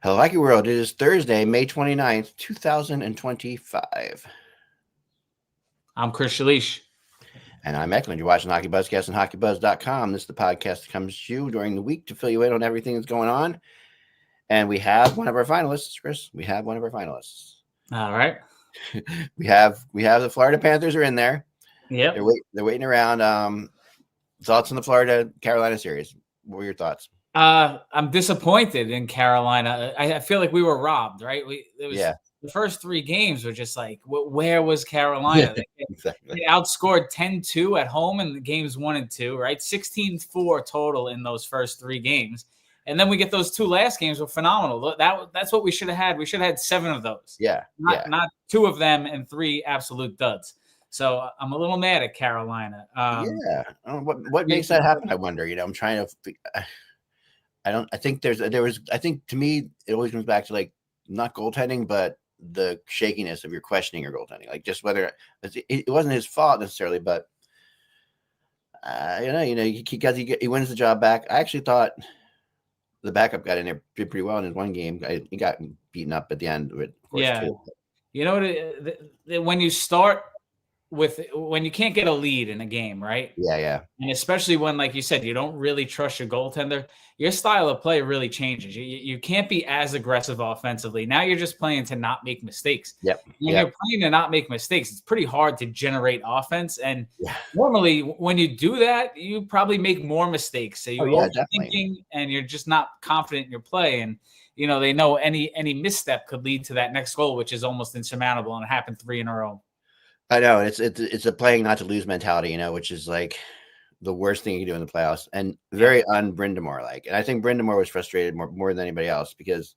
Hello, Hockey World. It is Thursday, May 29th, 2025. I'm Chris Shaleesh. And I'm Eklund. You're watching Hockey Buzzcast on HockeyBuzz.com. This is the podcast that comes to you during the week to fill you in on everything that's going on. And we have one of our finalists, Chris. We have one of our finalists. All right. we have the Florida Panthers are in there. Yep. They're waiting around. Thoughts on the Florida Carolina series? What were your thoughts? I'm disappointed in Carolina. I feel like we were robbed, right? The first three games were just like, where was Carolina? Exactly. They outscored 10-2 at home in the games 1 and 2, right? 16-4 total in those first three games. And then we get those two last games were phenomenal. That's what we should have had. We should have had 7 of those. Yeah. Not 2 of them and 3 absolute duds. So I'm a little mad at Carolina. What makes that happen? I wonder. I'm trying to. I think to me, it always comes back to like not goaltending, but the shakiness of your questioning your goaltending. Like just whether it wasn't his fault necessarily, but he wins the job back. I actually thought the backup got in there pretty well in his one game. He got beaten up at the end of it. Of course, yeah, too. You know when you start when you can't get a lead in a game, right? Yeah. And especially when, like you said, you don't really trust your goaltender, your style of play really changes. You can't be as aggressive offensively. Now you're just playing to not make mistakes. Yep. When you're playing to not make mistakes, it's pretty hard to generate offense. And normally when you do that, you probably make more mistakes. So you're overthinking and you're just not confident in your play. And, they know any misstep could lead to that next goal, which is almost insurmountable. And it happened 3 in a row. I know it's a playing not to lose mentality, which is like the worst thing you can do in the playoffs and very un-Brind'Amour like. And I think Brind'Amour was frustrated more than anybody else because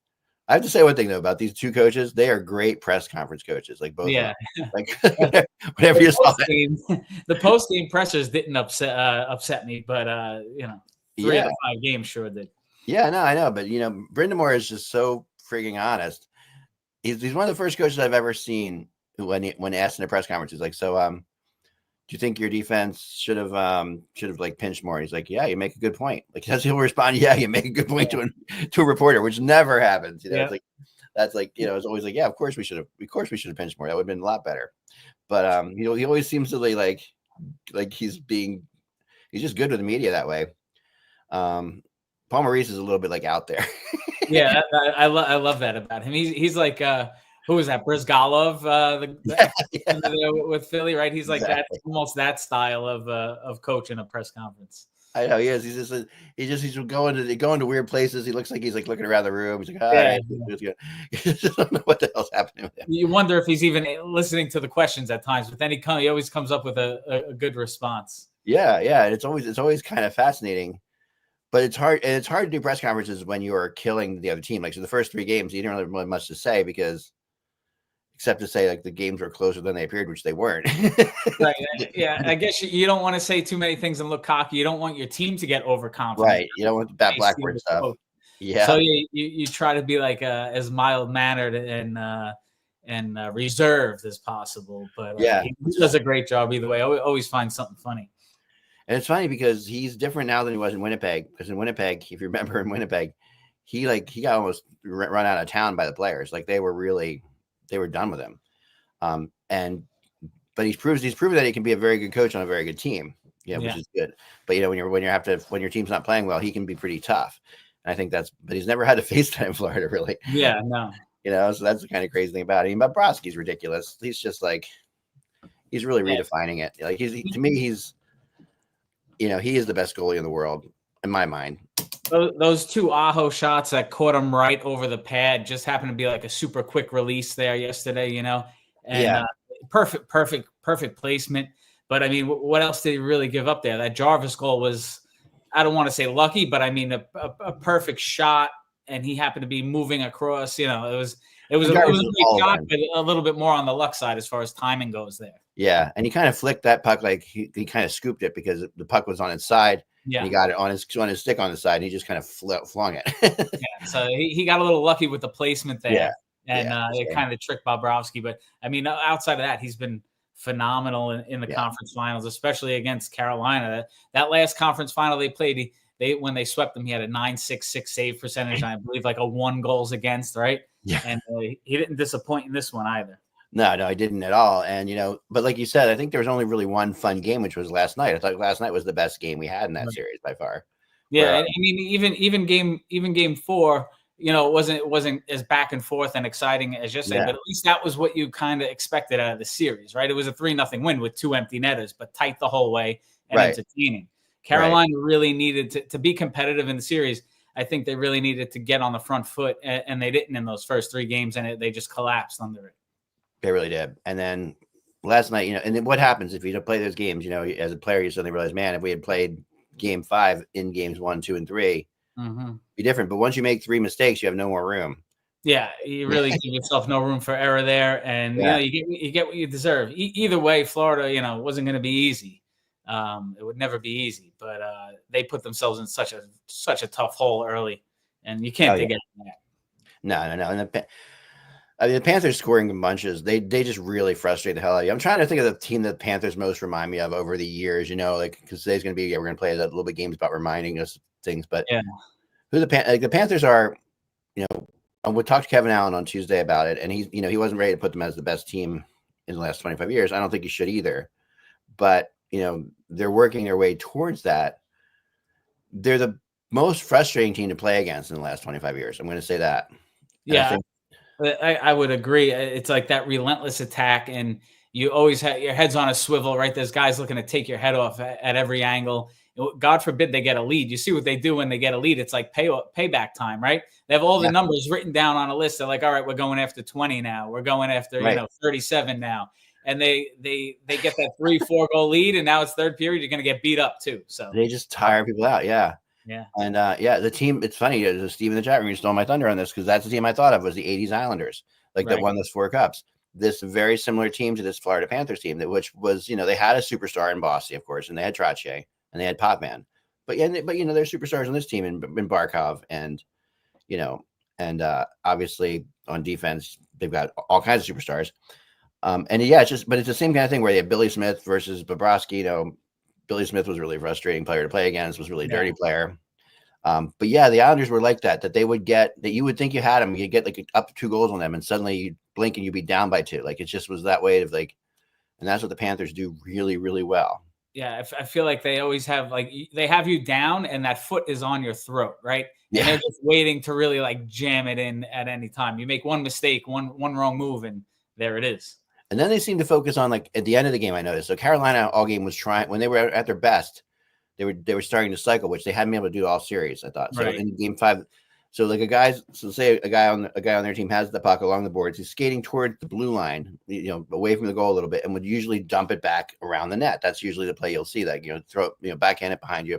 I have to say one thing though about these two coaches. They are great press conference coaches, like both. Yeah. Of them. Like whatever you saw. The post-game pressers didn't upset me, but 3 out of 5 games sure did. Yeah, no, I know, but Brind'Amour is just so freaking honest. He's one of the first coaches I've ever seen when asked in a press conference, he's like, "So, do you think your defense should have like pinched more?" He's like, "Yeah, you make a good point." Like he'll respond, "Yeah, you make a good point to a reporter," which never happens. It's like that's like it's always like, "Yeah, of course we should have pinched more. That would have been a lot better." But he always seems to like he's just good with the media that way. Paul Maurice is a little bit like out there. Yeah, I love that about him. He's like. Who was that? Brizgalov, with Philly, right? He's like that, almost that style of coach in a press conference. I know he is. He's going to weird places. He looks like he's like looking around the room. He's like, all right. I don't know what the hell's happening with him. You wonder if he's even listening to the questions at times, but then he always comes up with a good response. Yeah. It's always kind of fascinating. But it's hard to do press conferences when you are killing the other team. Like so the first 3 games, you didn't really have much to say because except to say like the games were closer than they appeared, which they weren't. Right. Yeah. I guess you don't want to say too many things and look cocky. You don't want your team to get overconfident. Right. You don't want that Blackboard stuff. Yeah. So you try to be like as mild-mannered and reserved as possible. But he does a great job either way. Always finds something funny. And it's funny because he's different now than he was in Winnipeg. Because in Winnipeg, if you remember in Winnipeg, he got almost run out of town by the players. Like they were done with him. But he's proven that he can be a very good coach on a very good team. Which is good. But when your team's not playing well, he can be pretty tough. And I think but he's never had to face that in Florida, really. Yeah, no. So that's the kind of crazy thing about him. But Brodsky's ridiculous. He's just like he's really redefining it. Like to me, he's he is the best goalie in the world in my mind. Those 2 Aho shots that caught him right over the pad just happened to be like a super quick release there yesterday, and perfect placement. But I mean, what else did he really give up there? That Jarvis goal was, I don't want to say lucky, but I mean a perfect shot, and he happened to be moving across. It was a great shot, but a little bit more on the luck side as far as timing goes there. Yeah, and he kind of flicked that puck like he kind of scooped it because the puck was on its side. Yeah, he got it on his stick on the side, and he just kind of flung it. So he got a little lucky with the placement there, and it kind of tricked Bobrovsky. But I mean, outside of that, he's been phenomenal in the conference finals, especially against Carolina. That last conference final they played, when they swept them, he had a 9.66 save percentage, and I believe like a 1 goals against, right? Yeah. And he didn't disappoint in this one either. No, I didn't at all. And, but like you said, I think there was only really one fun game, which was last night. I thought last night was the best game we had in that series by far. Yeah. I mean, even game 4, it wasn't as back and forth and exciting as yesterday, but at least that was what you kind of expected out of the series, right? It was a 3-0 win with 2 empty netters, but tight the whole way and entertaining. Carolina really needed to be competitive in the series. I think they really needed to get on the front foot, and they didn't in those first 3 games, and they just collapsed under it. They really did. And then last night, and then what happens if you don't play those games? As a player, you suddenly realize, man, if we had played game 5 in games 1, 2, and 3, be different. But once you make 3 mistakes, you have no more room. Yeah, you really give yourself no room for error there, and you get what you deserve. Either way, Florida, wasn't going to be easy. It would never be easy, but they put themselves in such a tough hole early, and you can't take it. No. And the Panthers scoring in bunches, they just really frustrate the hell out of you. I'm trying to think of the team that the Panthers most remind me of over the years, because today's going to be, we're going to play a little bit games about reminding us things, but who the Panthers are, I would talk to Kevin Allen on Tuesday about it, and he wasn't ready to put them as the best team in the last 25 years. I don't think he should either, but they're working their way towards that. They're the most frustrating team to play against in the last 25 years. I'm going to say that. And I would agree. It's like that relentless attack, and you always have your head's on a swivel, right? There's guys looking to take your head off at every angle. God forbid they get a lead. You see what they do when they get a lead. It's like payback time, right? They have all the numbers written down on a list. They're like, all right, we're going after 20 now. We're going after 37 now. And they get that 3-4 goal lead, and now it's third period. You're going to get beat up too. So they just tire people out. Yeah. Yeah. And the team, it's funny, Steve in the chat room, you stole my thunder on this, because that's the team I thought of was the 80s Islanders, that won those 4 cups. This very similar team to this Florida Panthers team, which was, they had a superstar in Bossy, of course, and they had Trottier and they had Popman. But there's superstars on this team in Barkov and obviously on defense, they've got all kinds of superstars. It's the same kind of thing where they have Billy Smith versus Bobrovsky. Billy Smith was a really frustrating player to play against, was a really dirty player. The Islanders were like that they would get, that you would think you had them, you'd get like up to 2 goals on them, and suddenly you'd blink and you'd be down by 2. Like, it just was that way of and that's what the Panthers do really, really well. Yeah, I feel like they always have, they have you down and that foot is on your throat, right? Yeah. And they're just waiting to really jam it in at any time. You make one mistake, one wrong move, and there it is. And then they seem to focus on, at the end of the game, I noticed. So Carolina all game was trying, when they were at their best, they were starting to cycle, which they hadn't been able to do all series, I thought. So in game 5, so say a guy on their team has the puck along the boards, he's skating toward the blue line, away from the goal a little bit, and would usually dump it back around the net. That's usually the play you'll see, throw backhand it behind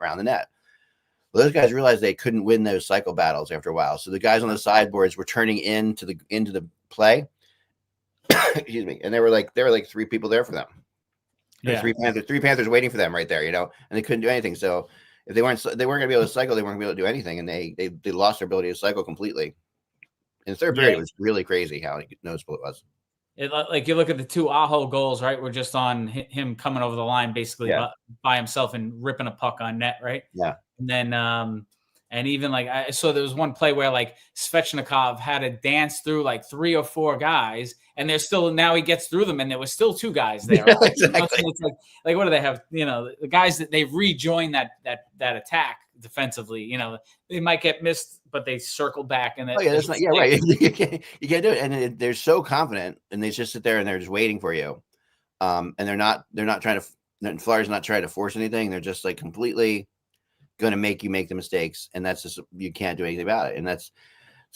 around the net. Well, those guys realized they couldn't win those cycle battles after a while. So the guys on the sideboards were turning into the play. Excuse me. And there were 3 people there for them. Yeah. 3 Panthers waiting for them right there, and they couldn't do anything. So if they weren't going to be able to cycle, they weren't going to be able to do anything. And they lost their ability to cycle completely. In the third period, it was really crazy how noticeable it was. You look at the 2 Aho goals, right? We're just on him coming over the line basically by himself and ripping a puck on net, right? Yeah. And then and even I saw there was one play where Svechnikov had to dance through 3 or 4 guys, and there's still, now he gets through them, and there was still 2 guys there. Yeah, exactly. It's what do they have? The guys that they've rejoined that attack defensively. They might get missed, but they circle back. And that's not, right. You can't do it, and they're so confident, and they just sit there and they're just waiting for you. And they're not trying to. Florida's not trying to force anything. They're just completely going to make you make the mistakes, and that's just, you can't do anything about it. And it's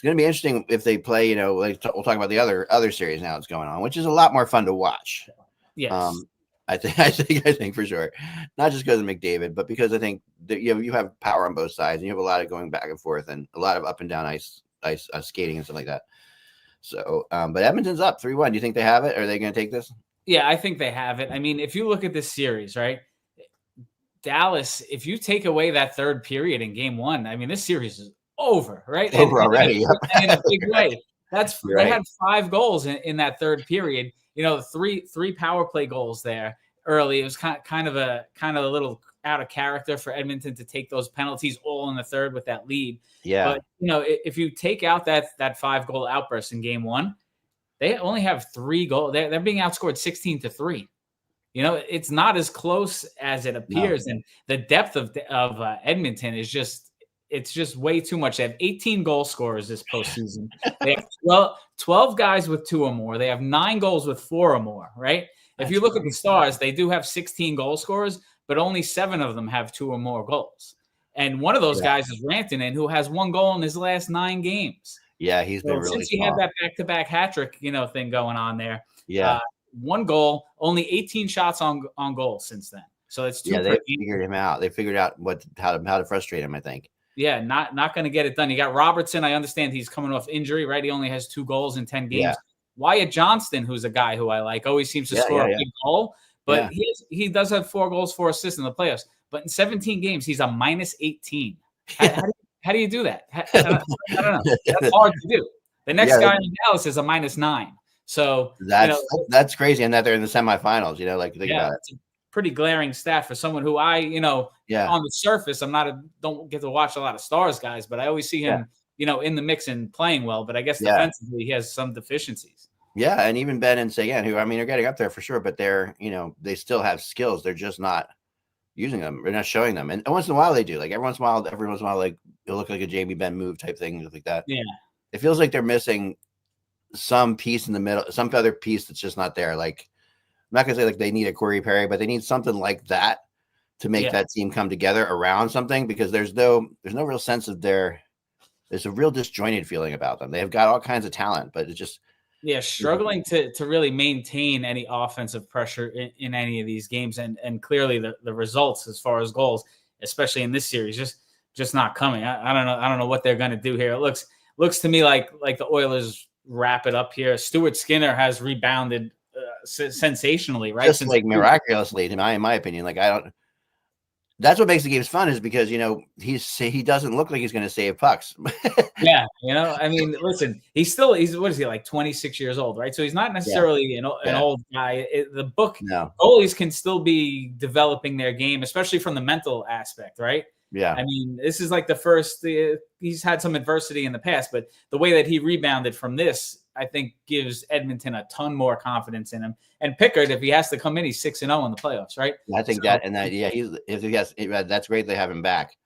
going to be interesting if they play, we'll talk about the other series now that's going on, which is a lot more fun to watch. Yes. I think for sure, not just because of McDavid, but because I think that you have power on both sides, and you have a lot of going back and forth and a lot of up and down ice skating and stuff like that. So, but Edmonton's up 3-1. Do you think they have it? Are they going to take this? Yeah, I think they have it. I mean, if you look at this series, right? Dallas, if you take away that third period in game 1, I mean, this series is over, right? Over already. In a big way. They had 5 goals in that third period. Three power play goals there early. It was kind of a little out of character for Edmonton to take those penalties all in the third with that lead. Yeah. But, if you take out that 5-goal outburst in game one, they only have 3 goals. They're being outscored 16-3. It's not as close as it appears. No. And the depth of Edmonton is it's just way too much. They have 18 goal scorers this postseason. They have 12 guys with 2 or more. They have 9 goals with 4 or more, right? If you look at the Stars, they do have 16 goal scorers, but only 7 of them have 2 or more goals. And one of those guys is Rantanen, who has 1 goal in his last 9 games. Yeah, he's been really since he had that back-to-back hat trick, thing going on there. Yeah. 1 goal, only 18 shots on goal since then. So it's 2 per they game. Figured him out. They figured out how to frustrate him, I think. Yeah, not going to get it done. You got Robertson. I understand he's coming off injury, right? He only has 2 goals in 10 games. Yeah. Wyatt Johnston, who's a guy who I like, always seems to score a big goal, but he does have 4 goals, 4 assists in the playoffs. But in 17 games, he's a -18. How do you do that? I don't know. That's hard to do. The next guy in Dallas is a -9. So that's crazy, and that they're in the semifinals. Think about it. It's a pretty glaring stat for someone who on the surface, don't get to watch a lot of Stars guys, but I always see him, in the mix and playing well. But I guess defensively, he has some deficiencies. Yeah, and even Ben and Sagan, who are getting up there for sure, but they're they still have skills. They're just not using them. They're not showing them. And once in a while they do. Like every once in a while, like it'll look like a Jamie Benn move type thing, stuff like that. Yeah, it feels like they're missing some piece in the middle, some other piece that's just not there. Like I'm not gonna say like they need a Corey Perry, but they need something like that to make that team come together around something, because there's no real sense of there's a real disjointed feeling about them. They have got all kinds of talent, but it's just struggling to really maintain any offensive pressure in any of these games, and clearly the results as far as goals, especially in this series, just not coming. I don't know what they're going to do here. It looks to me like the Oilers wrap it up here. Stuart Skinner has rebounded sensationally, right? Just like miraculously, in my opinion. Like that's what makes the games fun, is because he doesn't look like he's going to save pucks. Yeah, listen, he's what is he, like 26 years old, right? So he's not necessarily an old guy. Goalies can still be developing their game, especially from the mental aspect, right? Yeah, this is like the first. He's had some adversity in the past, but the way that he rebounded from this, I think, gives Edmonton a ton more confidence in him. And Pickard, if he has to come in, he's 6-0 in the playoffs, right? I think that's great. They have him back.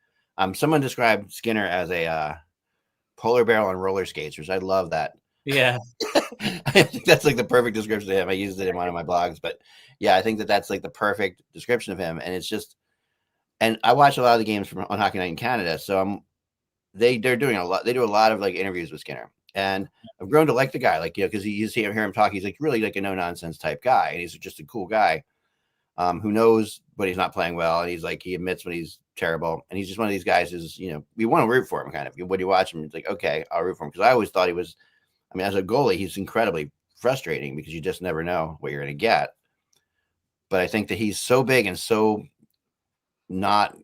Someone described Skinner as a polar bear on roller skates, which I love that. Yeah, I think that's like the perfect description of him. I used it in one of my blogs, but yeah, I think that's like the perfect description of him. And it's just, and I watch a lot of the games on Hockey Night in Canada, so they're doing a lot. They do a lot of like interviews with Skinner. And I've grown to like the guy, because you hear him talk, he's like really like a no nonsense type guy, and he's just a cool guy who knows when he's not playing well, and he's like, he admits when he's terrible, and he's just one of these guys who's we want to root for him kind of. When you watch him, it's like, okay, I'll root for him, because I always thought he was. As a goalie, he's incredibly frustrating because you just never know what you're going to get. But I think that he's so big and so not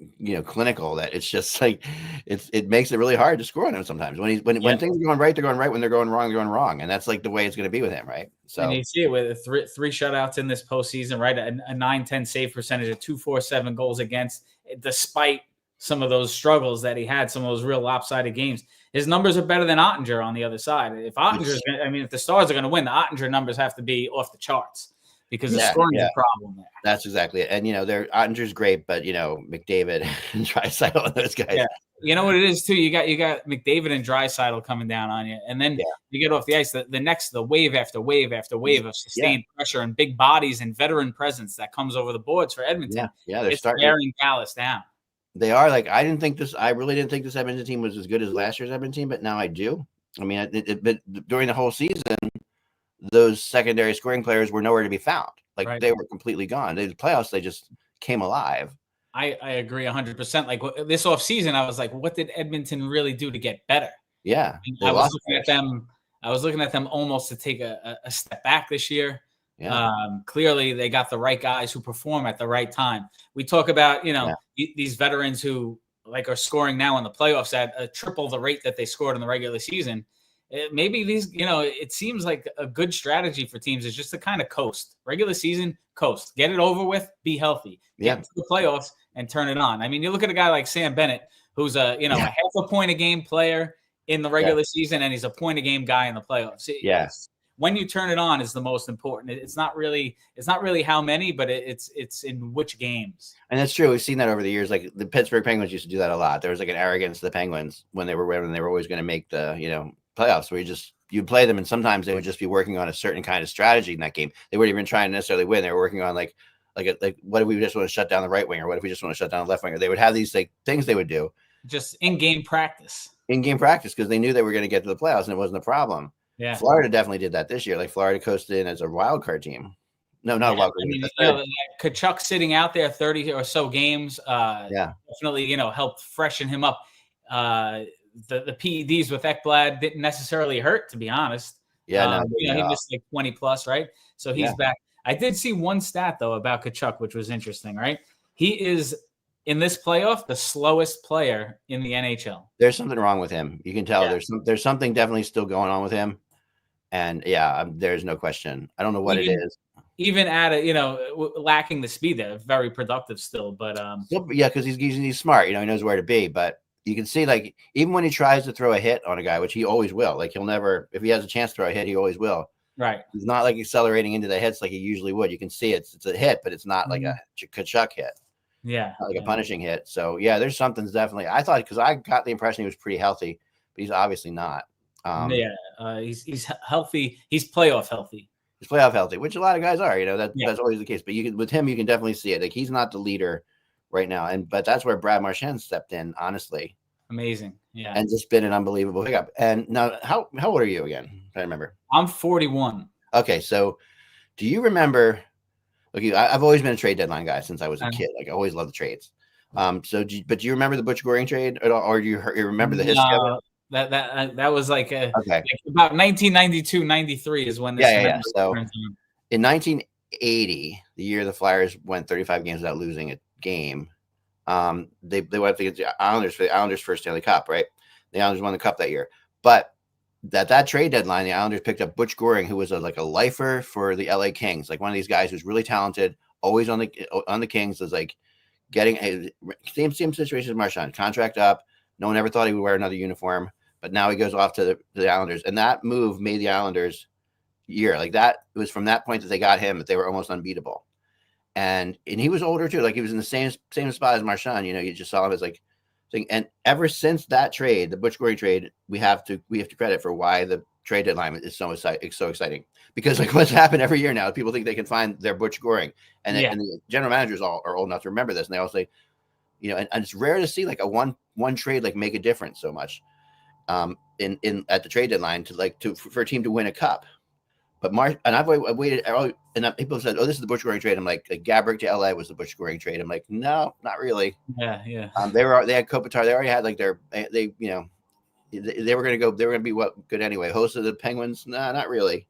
clinical that it's just like it makes it really hard to score on him sometimes. When things are going right, they're going right. When they're going wrong, they're going wrong. And that's like the way it's going to be with him, right? So, and you see it with three shutouts in this postseason, right? A 9-10 save percentage, a 2.47 goals against, despite some of those struggles that he had, some of those real lopsided games. His numbers are better than Ottinger on the other side. If the Stars are going to win, the Ottinger numbers have to be off the charts, because the scoring is a problem there. That's exactly it. And, Ottinger's great, but, McDavid and Draisaitl and those guys. Yeah. You know what it is, too? You got McDavid and Draisaitl coming down on you. And then you get off the ice, the wave after wave after wave of sustained pressure and big bodies and veteran presence that comes over the boards for Edmonton. Yeah, they're starting wearing Dallas down. They are. Like, I really didn't think this Edmonton team was as good as last year's Edmonton team, but now I do. But during the whole season, those secondary scoring players were nowhere to be found. Like they were completely gone. The playoffs, they just came alive. I agree 100%. Like this offseason, I was like, what did Edmonton really do to get better? Yeah. I was looking at them almost to take a step back this year. Yeah. Clearly they got the right guys who perform at the right time. We talk about, these veterans who are scoring now in the playoffs at triple the rate that they scored in the regular season. maybe these, it seems like a good strategy for teams is just to kind of coast. Regular season, coast. Get it over with, be healthy. Get to the playoffs and turn it on. I mean, you look at a guy like Sam Bennett, who's a half a point a game player in the regular season, and he's a point a game guy in the playoffs. When you turn it on is the most important. It's not really how many, but it's in which games. And that's true. We've seen that over the years. Like the Pittsburgh Penguins used to do that a lot. There was like an arrogance to the Penguins when they were always going to make the playoffs, where you play them, and sometimes they would just be working on a certain kind of strategy in that game. They weren't even trying to necessarily win. They were working on like what if we just want to shut down the right winger? What if we just want to shut down the left winger? They would have these like things they would do just in-game practice. Because they knew they were going to get to the playoffs, and it wasn't a problem. Yeah, Florida definitely did that this year. Like Florida coasted in as a wild card team. No, not a wild card. Kachuk sitting out there 30 or so games, definitely helped freshen him up. The PEDs with Ekblad didn't necessarily hurt, to be honest. He missed like 20 plus, right? So he's back. I did see one stat though about Kachuk, which was interesting, right? He is in this playoff the slowest player in the NHL. There's something wrong with him. You can tell there's something definitely still going on with him. And there's no question. I don't know what it is. Even at lacking the speed there, very productive still. But because he's smart. He knows where to be. But you can see, like, even when he tries to throw a hit on a guy, which he always will. Like he'll never, if he has a chance to throw a hit, he always will. Right. He's not like accelerating into the hits like he usually would. You can see it's a hit, but it's not like a Kachuk hit. Yeah. Not like a punishing hit. So there's something's definitely. I thought, because I got the impression he was pretty healthy, but he's obviously not. He's healthy. He's playoff healthy. He's playoff healthy, which a lot of guys are. That's always the case. But with him, you can definitely see it. Like he's not the leader right now, but that's where Brad Marchand stepped in. Honestly, amazing. Yeah, and just been an unbelievable pickup. And now, how old are you again? I remember. I'm 41. Okay, so do you remember? Okay, I've always been a trade deadline guy since I was a kid. Like I always loved the trades. Do you remember the Butch Goring trade, or do you remember the history of it? That was like about 1992, 93 is when this. So in 1980, the year the Flyers went 35 games without losing a game, they went up against the Islanders for the Islanders' first Stanley Cup, right? The Islanders won the Cup that year. But that trade deadline, the Islanders picked up Butch Goring, who was a lifer for the LA Kings, like one of these guys who's really talented, always on the Kings, was like getting a same situation as Marchand, contract up. No one ever thought he would wear another uniform, but now he goes off to the Islanders, and that move made the Islanders year. Like that, it was from that point that they got him that they were almost unbeatable. And he was older too. Like he was in the same spot as Marchand. You just saw him as like thing. And ever since that trade, the Butch Goring trade, we have to credit for why the trade deadline is so exciting. Because like what's happened every year now, people think they can find their Butch Goring, and the general managers all are old enough to remember this, and they all say, and it's rare to see like a one trade like make a difference so much in at the trade deadline for a team to win a cup. But I've waited, and people said, "Oh, this is the Butch Goring trade." I'm like Gabrick to LA was the Butch Goring trade. I'm like, no, not really. Yeah. They had Kopitar. They already had like they were going to go. They were going to be good anyway. Hosted the Penguins, nah, not really.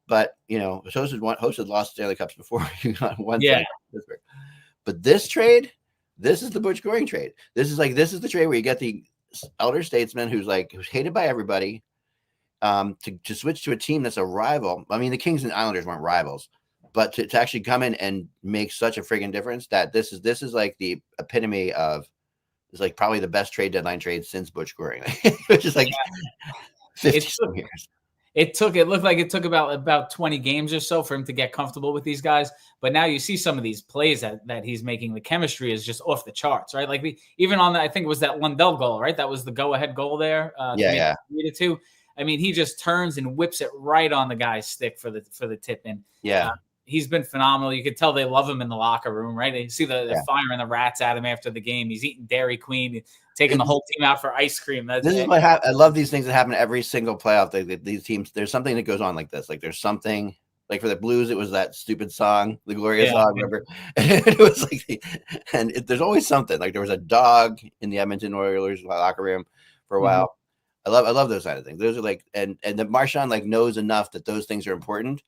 But hosted lost Stanley Cups before. You got one. Yeah. But this trade, this is the Butch Goring trade. This is the trade where you get the elder statesman who's hated by everybody. To switch to a team that's a rival. I mean, the Kings and Islanders weren't rivals, but to actually come in and make such a friggin' difference, that this is like the epitome of, it's like probably the best trade deadline trade since Butch Goring, which is like 50 years. It looked like it took about 20 games or so for him to get comfortable with these guys. But now you see some of these plays that he's making. The chemistry is just off the charts, right? Like even on I think it was that Lundell goal, right? That was the go-ahead goal there. 3-2. I mean, he just turns and whips it right on the guy's stick for the tip in. Yeah. He's been phenomenal. You could tell they love him in the locker room, right? You see the firing the rats at him after the game. He's eating Dairy Queen, taking the whole team out for ice cream. This is what I love these things that happen every single playoff. These teams, there's something that goes on like this. Like there's something, like for the Blues, it was that stupid song, the Gloria song, remember? And it was like, there's always something. Like there was a dog in the Edmonton Oilers locker room for a while. Mm-hmm. I love those kind of things. Those are like, and the Marchand knows enough that those things are important.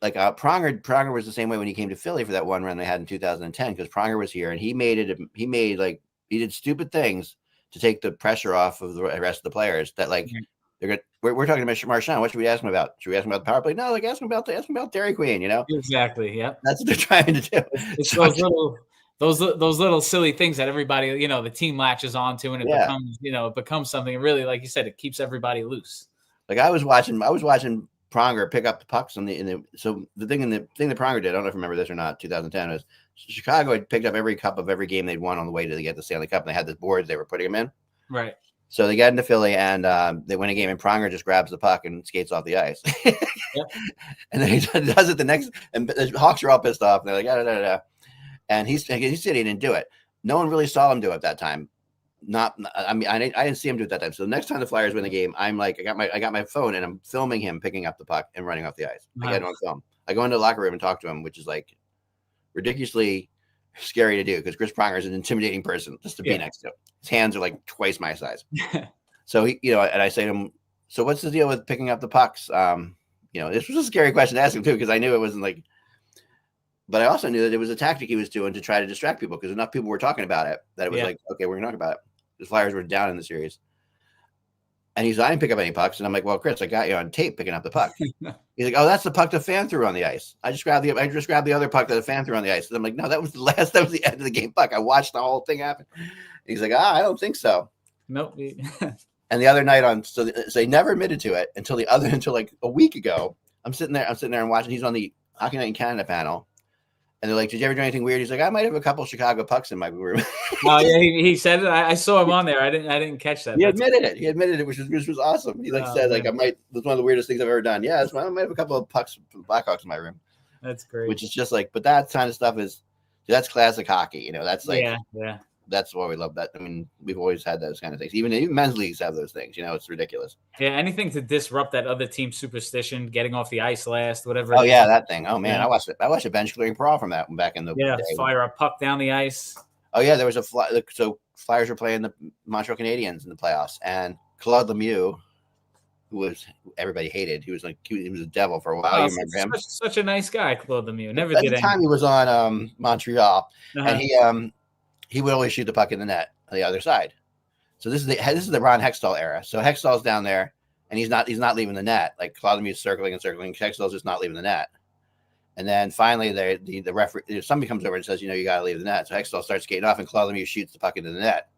Like Pronger was the same way when he came to Philly for that one run they had in 2010, because Pronger was here and he did stupid things to take the pressure off of the rest of the players that we're talking about Marchand. What should we ask him about? Should we ask him about the power play? No, like ask him about Dairy Queen. Exactly. Yep. That's what they're trying to do. It's those little silly things that everybody, the team latches onto, and it becomes something really, like you said, it keeps everybody loose. Like I was watching Pronger pick up the pucks so the thing that Pronger did, I don't know if you remember this or not, 2010 was Chicago had picked up every cup of every game they'd won on the way to get the Stanley Cup, and they had the boards they were putting them in. Right. So they got into Philly, and they win a game, and Pronger just grabs the puck and skates off the ice. Yep. And then he does it the next, and the Hawks are all pissed off. And they're like, da. And he said he didn't do it. No one really saw him do it that time. I didn't see him do it that time. So the next time the Flyers win the game, I'm like, I got my phone, and I'm filming him picking up the puck and running off the ice. I get it on film. I go into the locker room and talk to him, which is like ridiculously scary to do because Chris Pronger is an intimidating person just to be next to him. His hands are like twice my size. So he, and I say to him, so what's the deal with picking up the pucks? This was a scary question to ask him too, because I knew it wasn't like, but I also knew that it was a tactic he was doing to try to distract people because enough people were talking about it that it was like, okay, we're gonna talk about it. The Flyers were down in the series. And he's like, I didn't pick up any pucks. And I'm like, well, Chris, I got you on tape picking up the puck. He's like, oh, that's the puck the fan threw on the ice. I just grabbed the other puck that the fan threw on the ice. And I'm like, no, that was the end of the game puck. I watched the whole thing happen. And he's like, I don't think so. Nope. And the other night so they never admitted to it until like a week ago. I'm sitting there and watching. He's on the Hockey Night in Canada panel. And they're like, did you ever do anything weird? He's like, I might have a couple of Chicago pucks in my room. Oh yeah, he said it. I saw him on there. I didn't catch that. He admitted it, which was awesome. He said, like, that's one of the weirdest things I've ever done. Yeah, I might have a couple of pucks from the Blackhawks in my room. That's great. Which is just like, but that kind of stuff that's classic hockey. That's like, yeah. That's why we love that. I mean, we've always had those kind of things. Even men's leagues have those things. It's ridiculous. Yeah, anything to disrupt that other team's superstition, getting off the ice last, whatever. Oh yeah, that thing. Oh man, yeah. I watched a bench clearing brawl from that one back in the day. Fire a puck down the ice. Oh yeah, there was so Flyers were playing the Montreal Canadiens in the playoffs, and Claude Lemieux, who everybody hated, he was a devil for a while. You remember him? Such a nice guy, Claude Lemieux. Never at did the time he was on Montreal, and he would always shoot the puck in the net on the other side. So this is the Ron Hextall era. So Hextall's down there, and he's not leaving the net. Like Claude Lemieux's circling. Hextall's just not leaving the net. And then finally, the referee, somebody comes over and says, you got to leave the net. So Hextall starts skating off, and Claude Lemieux shoots the puck into the net.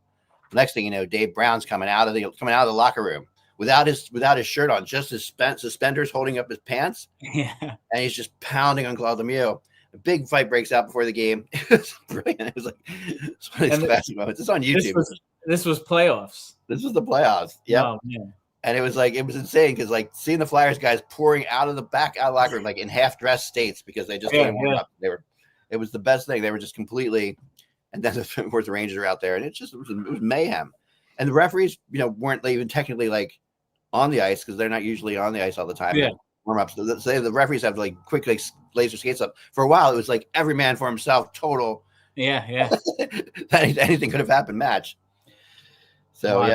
The next thing you know, Dave Brown's coming out of the locker room without his shirt on, just his suspenders holding up his pants. Yeah. And he's just pounding on Claude Lemieux. A big fight breaks out before the game. It was brilliant. It was like it's one of these classic moments. It's on YouTube. This was playoffs. This was the playoffs. Yeah. Oh, and it was insane because seeing the Flyers guys pouring out of the locker room in half-dressed states because they just didn't warm up. It was the best thing. They were just completely, and then of course the Rangers are out there, and it was mayhem. And the referees, weren't even technically on the ice because they're not usually on the ice all the time. Yeah. Warm up. So the referees have quick laser skates up. For a while, it was every man for himself, total. Yeah. Anything could have happened match. So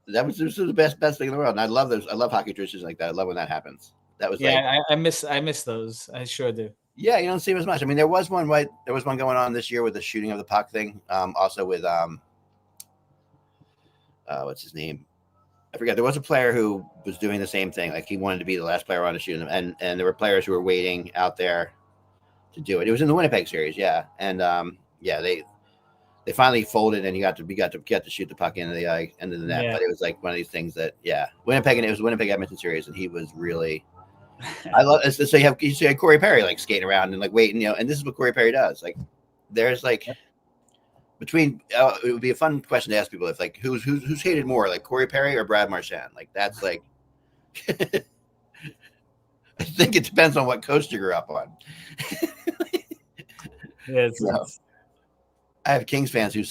this was the best thing in the world. And I love those. I love hockey traditions like that. I love when that happens. That was I miss those. I sure do. Yeah, you don't see them as much. I mean, there was one going on this year with the shooting of the puck thing. Also with what's his name? I forget. There was a player who was doing the same thing. He wanted to be the last player on to shoot him. And there were players who were waiting out there to do it. It was in the Winnipeg series. Yeah. And they finally folded and he got to shoot the puck into the net. Yeah. But it was one of these things that, Winnipeg, and it was the Winnipeg Edmonton series. And he was really, I love it. So you have Corey Perry skating around and waiting, and this is what Corey Perry does. There's between it would be a fun question to ask people if who's hated more, Corey Perry or Brad Marchand. That's I think it depends on what coast you grew up on. Yeah, I have Kings fans who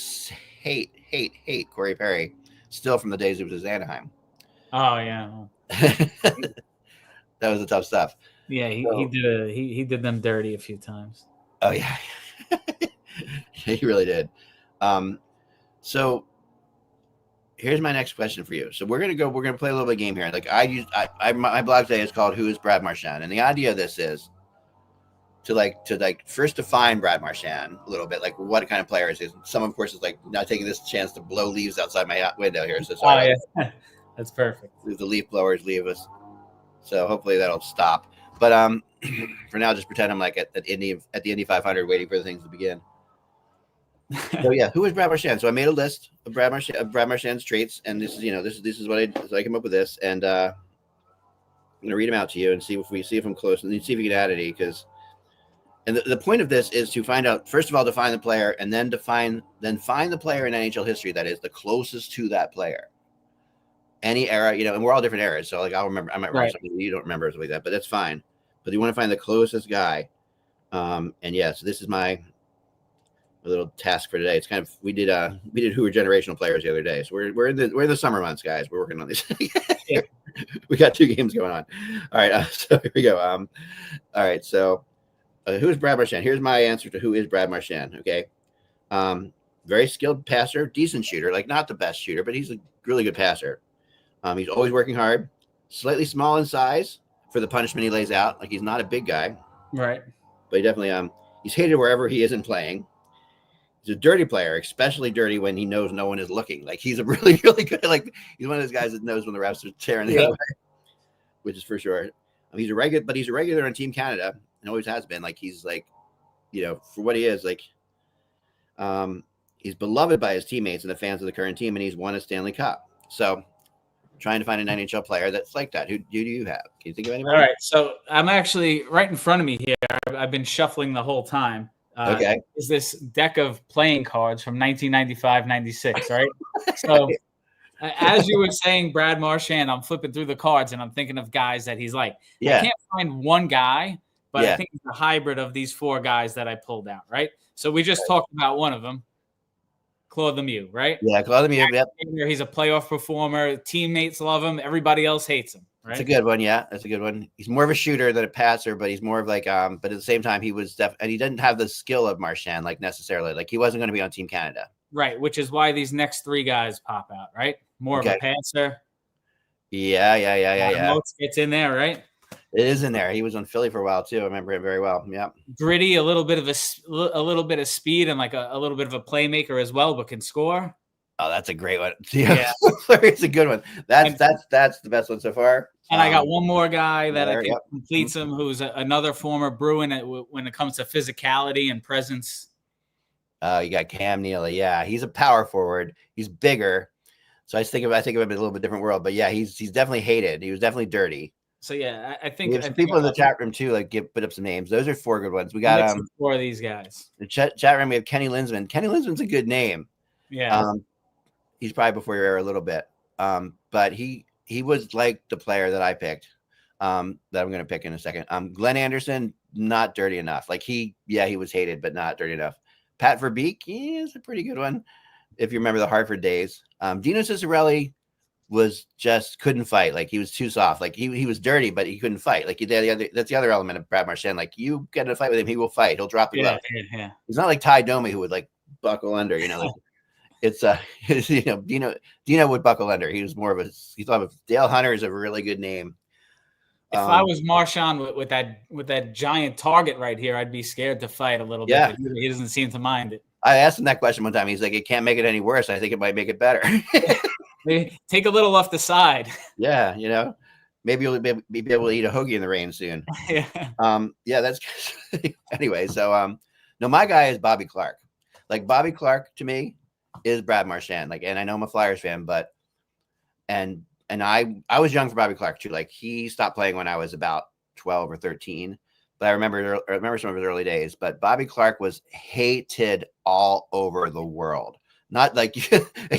hate Corey Perry still from the days he was at Anaheim. Oh yeah. That was the tough stuff. Yeah, he did them dirty a few times. Oh yeah. He really did. So here's my next question for you. So we're gonna play a little bit of game here. My blog today is called "Who is Brad Marchand?" and the idea of this is to first define Brad Marchand a little bit, what kind of player is he. Some of course is now taking this chance to blow leaves outside my window here. So sorry. Oh, yeah. That's perfect. The leaf blowers leave us. So hopefully that'll stop. But for now, just pretend I'm like at the Indy 500 waiting for the things to begin. So yeah, who is Brad Marchand? So I made a list of Brad Marchand's traits, and this is what I came up with this, and I'm gonna read them out to you and see if I'm close, and then see if you can add any, because. And the point of this is to find out, first of all, define the player, and then find the player in NHL history that is the closest to that player. Any era, and we're all different eras. So like I'll remember, I might remember something you don't remember, something like that, but that's fine. But you want to find the closest guy. And yeah, so this is my little task for today. It's kind of we did who are generational players the other day. So we're in the summer months, guys. We're working on this. Yeah. We got 2 games going on. All right, so here we go. All right, so. Who is Brad Marchand? Here's my answer to who is Brad Marchand. Okay. Very skilled passer, decent shooter, like not the best shooter, but he's a really good passer. He's always working hard, slightly small in size for the punishment he lays out. Like he's not a big guy. Right. But he definitely, he's hated wherever he isn't playing. He's a dirty player, especially dirty when he knows no one is looking. Like he's a really, really good, like he's one of those guys that knows when the refs are tearing the other way, which is for sure. He's a regular on Team Canada. And always has been. Like he's like, for what he is, like he's beloved by his teammates and the fans of the current team, and he's won a Stanley Cup. So trying to find an NHL player that's like that. Who do you have? Can you think of anybody? All right. So I'm actually right in front of me here. I've been shuffling the whole time. Okay. Is this deck of playing cards from 1995-96, right? So as you were saying, Brad Marchand, I'm flipping through the cards and I'm thinking of guys that he's like. Yeah. I can't find one guy. But I think it's a hybrid of these 4 guys that I pulled out, right? So we just talked about one of them, Claude Lemieux, right? Yeah, Claude Lemieux. Yep. He's a playoff performer. Teammates love him. Everybody else hates him, right? That's a good one. Yeah, that's a good one. He's more of a shooter than a passer, but he's more of like, but at the same time, he was and he didn't have the skill of Marchand, like necessarily. Like he wasn't going to be on Team Canada. Right, which is why these next 3 guys pop out, right? More of a passer. Yeah. Moats gets in there, right? It is in there. He was on Philly for a while too. I remember it very well. Yeah. Gritty, a little bit of speed, and like a little bit of a playmaker as well, but can score. Oh, that's a great one. Yeah, it's a good one. That's the best one so far. And I got one more guy that I think completes him, who's another former Bruin when it comes to physicality and presence. Oh, you got Cam Neely. Yeah, he's a power forward. He's bigger, so I think of him in a little bit different world. But yeah, he's definitely hated. He was definitely dirty. So yeah, I think people in the chat room too, like put up some names. Those are 4 good ones. We got 4 of these guys. The chat room. We have Kenny Linsman. Kenny Linsman's a good name. Yeah. He's probably before your era a little bit. But he was like the player that I picked. That I'm going to pick in a second. Glenn Anderson, not dirty enough. Like he was hated, but not dirty enough. Pat Verbeek, is a pretty good one. If you remember the Hartford days. Dino Ciccarelli was just couldn't fight. Like he was too soft. Like he was dirty, but he couldn't fight. Like that's the other element of Brad Marchand. Like you get in a fight with him, he will fight. He'll drop the glove. Yeah. He's not like Ty Domi who would like buckle under. Like, it's Dino would buckle under. He was more of he thought of Dale Hunter is a really good name. If I was Marchand with that giant target right here, I'd be scared to fight a little bit. He doesn't seem to mind it. I asked him that question one time. He's like, it can't make it any worse. I think it might make it better. Maybe take a little off the side. Yeah, maybe you'll be able to eat a hoagie in the rain soon. That's anyway. So, no, my guy is Bobby Clark. Like Bobby Clark to me is Brad Marchand. Like, and I know I'm a Flyers fan, but and I was young for Bobby Clark too. Like he stopped playing when I was about 12 or 13. But I remember some of his early days. But Bobby Clark was hated all over the world. Not like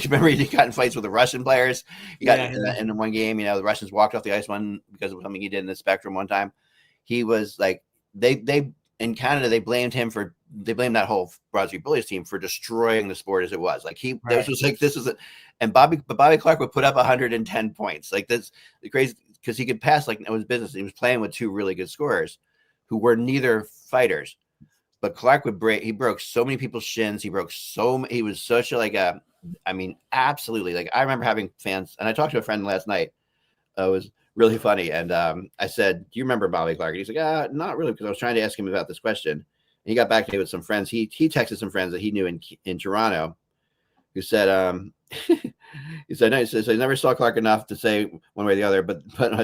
remember he got in fights with the Russian players. He got in one game, the Russians walked off the ice because of something he did in the Spectrum one time. He was like they in Canada they blamed that whole Broad Street Bullies team for destroying the sport as it was. Like Bobby Clark would put up 110 points. Like that's the crazy because he could pass like it was business. He was playing with 2 really good scorers who were neither fighters. But Clark he broke so many people's shins. He was such a absolutely. Like I remember having fans, and I talked to a friend last night. It was really funny. And I said, do you remember Bobby Clark? And he's like, not really, because I was trying to ask him about this question. And he got back to me with some friends. He texted some friends that he knew in Toronto who said, he said, no, he says, I never saw Clark enough to say one way or the other, but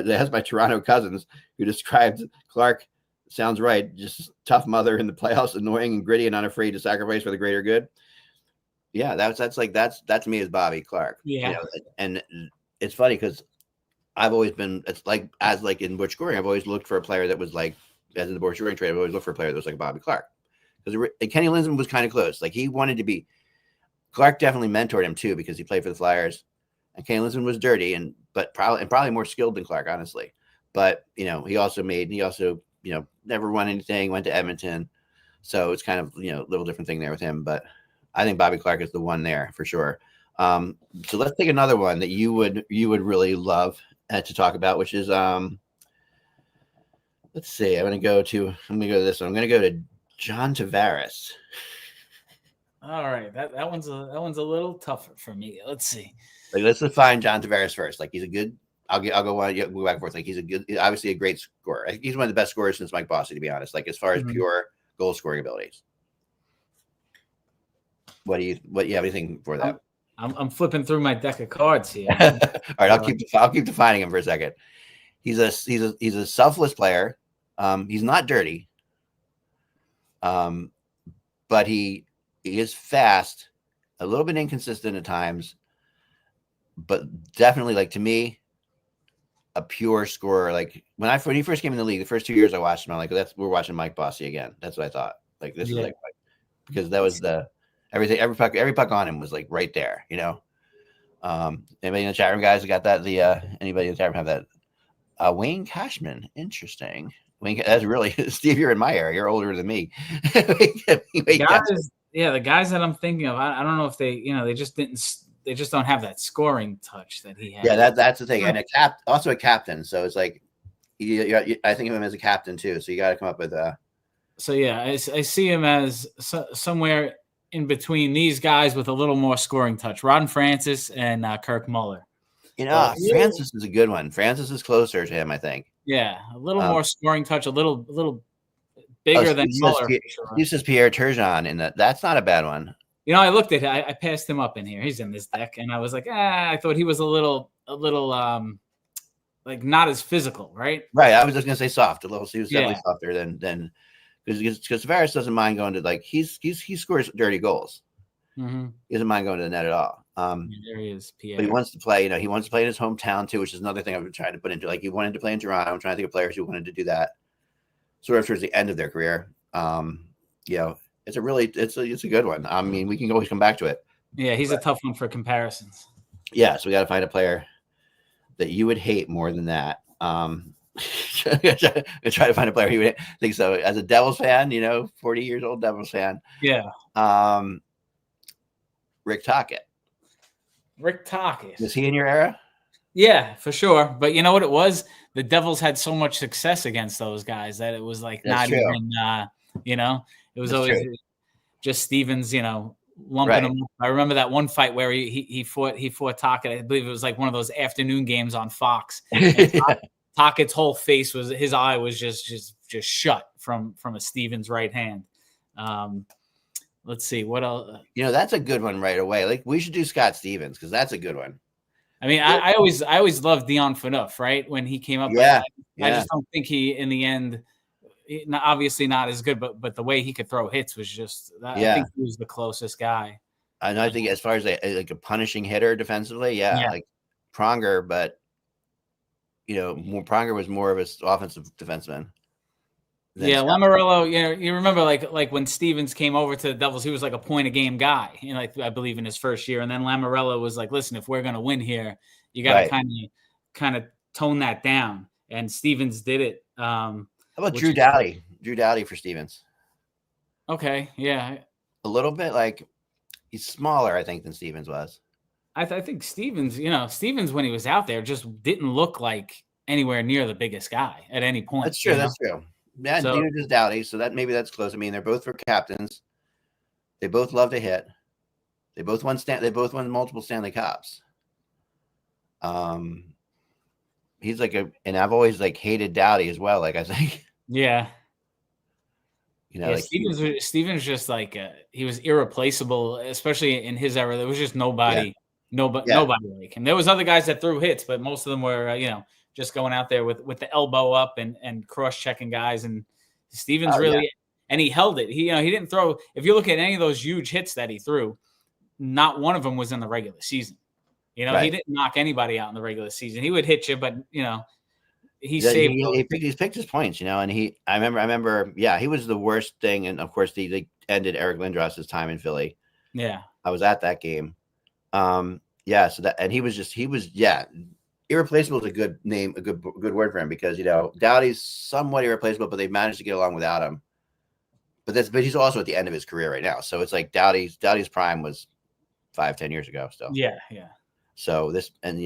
as my Toronto cousins who described Clark, sounds right, just tough mother in the playoffs, annoying and gritty and unafraid to sacrifice for the greater good. Yeah, that's me as Bobby Clark. Yeah. And it's funny because I've always been, it's like, as like in Butch Goring, I've always looked for a player that was like, as in the Butch Goring trade, I've always looked for a player that was like Bobby Clark. Because Kenny Linsman was kind of close. Like he wanted to be, Clark definitely mentored him too, because he played for the Flyers. And Kenny Linsman was dirty but probably more skilled than Clark, honestly. But, he also, never won anything, went to Edmonton. So it's kind of, a little different thing there with him. But I think Bobby Clark is the one there for sure. So let's take another one that you would really love to talk about, which is let's see. I'm gonna go to this one. I'm gonna go to John Tavares. All right, that one's a little tougher for me. Let's see. Like, let's define John Tavares first. Like, he's a good. I'll go one. Go back and forth. Like, he's obviously a great scorer. I think he's one of the best scorers since Mike Bossy, to be honest. Like, as far as pure goal scoring abilities. What do you have anything for that? I'm flipping through my deck of cards here. All right, I'll keep defining him for a second. He's a selfless player. He's not dirty. But he is fast, a little bit inconsistent at times, but definitely, like, to me, a pure scorer. Like when he first came in the league, the first 2 years I watched him, I'm like, we're watching Mike Bossy again. That's what I thought. Like, this is like, because that was everything, every puck on him was like right there, Anybody in the chat room, guys, got that? Anybody in the chat room have that? Wayne Cashman, interesting. Wayne, that's really Steve. You're in my area. You're older than me. The guys that I'm thinking of, I don't know if they just don't have that scoring touch that he has. Yeah, that's the thing, and also a captain. So it's like, I think of him as a captain too. So you got to come up with a. So yeah, I see him as somewhere in between these guys with a little more scoring touch. Ron Francis and Kirk Muller. Francis is a good one. Francis is closer to him, I think. Yeah, a little more scoring touch, a little bigger than Muller. He says Pierre Turgeon, and that's not a bad one. I looked at it. I passed him up in here. He's in this deck, and I was like, I thought he was a little like not as physical, right? Right. I was just gonna say soft, a little. He was definitely softer than because Tavares doesn't mind going to, like, he scores dirty goals. Mm-hmm. He doesn't mind going to the net at all. There he is, Pierre. But he wants to play. He wants to play in his hometown too, which is another thing I've been trying to put into. Like, he wanted to play in Toronto. I'm trying to think of players who wanted to do that, sort of towards the end of their career. It's a good one. I mean, we can always come back to it. Yeah, he's a tough one for comparisons. Yeah, so we got to find a player that you would hate more than that. Try to find a player you would think so. As a Devils fan, 40 years old Devils fan. Yeah. Rick Tocchet. Was he in your era? Yeah, for sure. But you know what it was? The Devils had so much success against those guys that it was like That's not true. even, it was That's always true. just Stevens, lumping them up. I remember that one fight where he fought Tocchet. I believe it was like one of those afternoon games on Fox. Tockett's whole face his eye was just shut from a Stevens right hand. Let's see what else. That's a good one right away. Like, we should do Scott Stevens because that's a good one. I mean, I always loved Dion Phaneuf, right? When he came up, yeah. I just don't think he, in the end, obviously not as good, but the way he could throw hits was just. I think he was the closest guy. And I think as far as a punishing hitter defensively, like Pronger, but Pronger was more of an offensive defenseman. Yeah, Lamoriello, you remember like when Stevens came over to the Devils, he was like a point a game guy, I believe in his first year. And then Lamoriello was like, listen, if we're going to win here, you got to kind of tone that down. And Stevens did it. How about Drew Doughty? Drew Doughty for Stevens. Okay, yeah. A little bit, like, he's smaller, I think, than Stevens was. I think Stevens, Stevens when he was out there just didn't look like anywhere near the biggest guy at any point. That's true. That's true. Yeah, so, neither does Doughty, so that's close. I mean, they're both for captains. They both love to hit. They both won multiple Stanley Cups. He's like and I've always hated Doughty as well. Like, I think. Yeah. You know, Yeah, like Stevens just like he was irreplaceable, especially in his era. There was just nobody, yeah, nobody like him. There was other guys that threw hits, but most of them were just going out there with the elbow up and cross checking guys. And Stevens oh yeah, really, and he held it. He didn't throw. If you look at any of those huge hits that he threw, not one of them was in the regular season. He right. didn't knock anybody out in the regular season. He would hit you, but he Yeah, saved. he's picked his points, and I remember, yeah, he was the worst thing, and of course they ended Eric Lindros's time in Philly. Yeah. I was at that game. Yeah, so that, and he was irreplaceable is a good name, a good word for him, because Doughty's somewhat irreplaceable, but they've managed to get along without him. But he's also at the end of his career right now, so it's like Doughty's prime was 5-10 years ago. So Yeah. So this, and